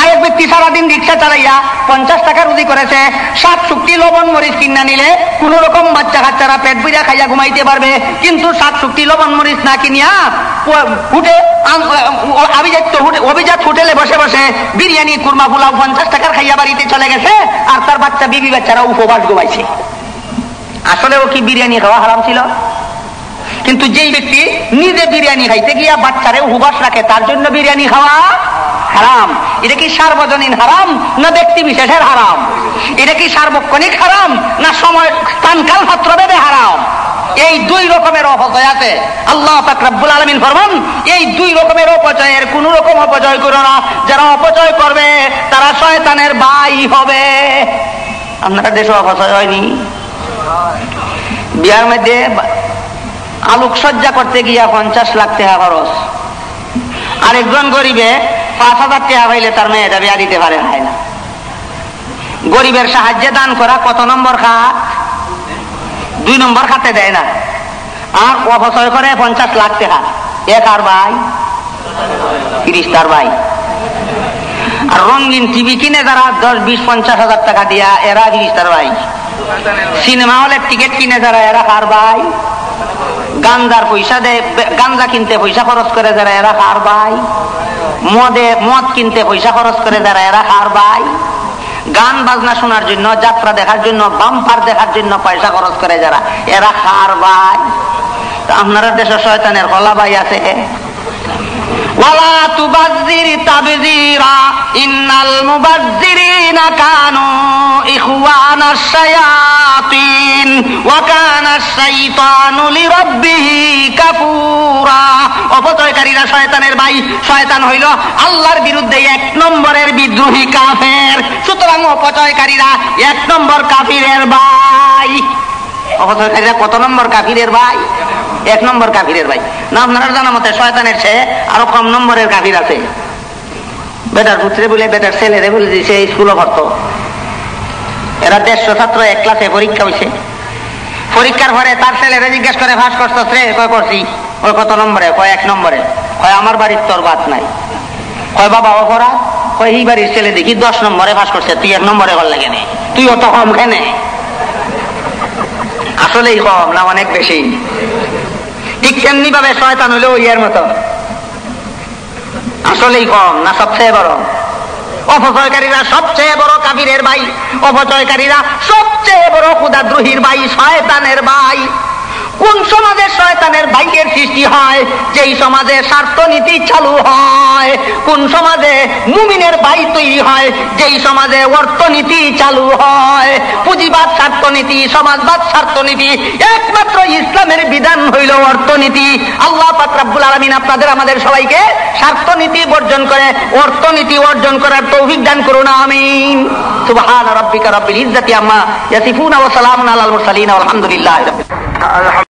আরেক ব্যক্তি সারাদিন রিক্সা চালাইয়া 50 টাকা রুজি করেছে, 60 লবণ মরিচ কিনা নিলে কোন রকম বাচ্চা কাচ্চারা পেট বুঝা খাইয়া ঘুমাইতে পারবে। কিন্তু 60 লবণ মরিচ না কিনিয়া অভিজাত হোটেলে বসে বসে বিরিয়ানি, কুরমা, পোলাও 50 টাকার খাইয়া বাড়িতে চলে গেছে, আর তার বাচ্চা বিবি বাচ্চারা উপবাস ঘুমাইছে। আসলে ও কি বিরিয়ানি খাওয়া হারাম ছিল? কিন্তু যেই ব্যক্তি নিজে বিরিয়ানি খাইতে গিয়া বাচ্চারে উপবাস রাখে, তার জন্য বিরিয়ানি খাওয়া হারাম। এটা কি সার্বজনীন হারাম না ব্যক্তি বিশেষের হারাম? এটা কি সার্বক্ষণিক হারাম না সময় স্থানকাল পাত্র ভেদে হারাম? এই 2 রকমের অপচয় আছে। আল্লাহ পাক রব্বুল আলামিন ফরমান, এই 2 রকমের অপচয়ের কোন রকম অপচয় করো না। যারা অপচয় করবে তারা শয়তানের ভাই হবে। আপনার দেশে অপচয় হয়নি? বিয়ার মধ্যে আলোকসজ্জা করতে গিয়া 50 লাখ টাকা খরচ, আরেকজন গরিবে 5,000 টাকা পাইলে তার মেয়েটা বিয়া দিতে পারে না। গরিবের সাহায্যে দান করা কত নম্বর খাত? 2 নম্বর খাতে দেয় না। আর অপচয় করে 50 লাখ টাকা। এক আর ভাই 30 তার ভাই। আর রঙিন টিভি কিনে যারা 10, 20, 50,000 টাকা দিয়া, এরা 30 তার ভাই। সিনেমা হলের টিকিট কিনে যারা, এরা কার ভাই? গাঞ্জার পয়সা দেয়, গাঞ্জা কিনতে পয়সা খরচ করে যারা, এরা কার ভাই? মদ কিনতে পয়সা খরচ করে যারা, এরা কার ভাই? গান বাজনা শোনার জন্য, যাত্রা দেখার জন্য, বাম্পার দেখার জন্য পয়সা খরচ করে যারা, এরা কার ভাই? আপনারা দেশে শয়তানের কলা ভাই আছে। ওয়ালা তুবাজ্জির তাবযীরা ইন্নাল মুবাজ্জিরিনা কানু ইখওয়ানাশ শায়াতিন ওয়া কানা আশ-শাইতানু লিরাব্বিহি কাফুরা। অপচয়কারী অপচয়কারীরা শয়তানের ভাই। শয়তান হইল আল্লাহর বিরুদ্ধে 1 নম্বরের বিদ্রোহী কাফের। সুতরাং অপচয়কারীরা 1 নম্বর কাফিরের ভাই। অপচয়কারীরা কত নম্বর কাফিরের ভাই? 1 নম্বর কাফিরের ভাই। না আপনারা জানা মতে শয়তানের চেয়ে আরো কম নম্বরের কাফির আছে। বেটার পুত্রে বলে বেটার ছেলেরে বলে দিয়েছে স্কুলে ভর্ত। এরা 150 ছাত্র এক ক্লাসে পরীক্ষা হয়েছে। পরীক্ষার পরে তার ছেলেরে জিজ্ঞেস করে পাস করছো রে? কয় করছি। ওই কত নম্বরে? কয় 1 নম্বরে। কয় আমার বাড়ির তোর বাদ নাই। কয় বাবা ও পড়া? কয় এই বাড়ির ছেলে দেখি 10 নম্বরে পাস করছে, তুই 1 নম্বরে কর লাগে নে, তুই অত কম কেনে? আসলেই কম না অনেক বেশি? ঠিক তেমনি ভাবে শয়তান হলো ইয়ের মতো, আসলেই কম না সবচেয়ে বড়? অপচয়কারীরা সবচেয়ে বড় কাফিরের ভাই। অপচয়কারীরা সবচেয়ে বড় খোদাদ্রোহীর ভাই, শয়তানের ভাই। কোন সমাজে শয়তানের ভাইয়ের সৃষ্টি হয়? যেই সমাজে স্বার্থনীতি চালু হয়। কোন সমাজে মুমিনের ভাই তৈরি হয়? যেই সমাজে অর্থনীতি চালু হয়। পুঁজিবাদ স্বার্থনীতি, সমাজবাদ স্বার্থনীতি, একমাত্র ইসলামের বিধান হইল অর্থনীতি। আল্লাহ পাক রব্বুল আলামিন আপনাদের আমাদের সবাইকে স্বার্থনীতি বর্জন করে অর্থনীতি অর্জন করার তৌফিক দান করুন, আমিন। সুবহান রাব্বিকা রাব্বিল ইজ্জাতি আম্মা ইয়াসিফুন ওয়া সালামুন আলাল মুরসালিন ওয়া আলহামদুলিল্লাহি রাব্বিল আলামিন।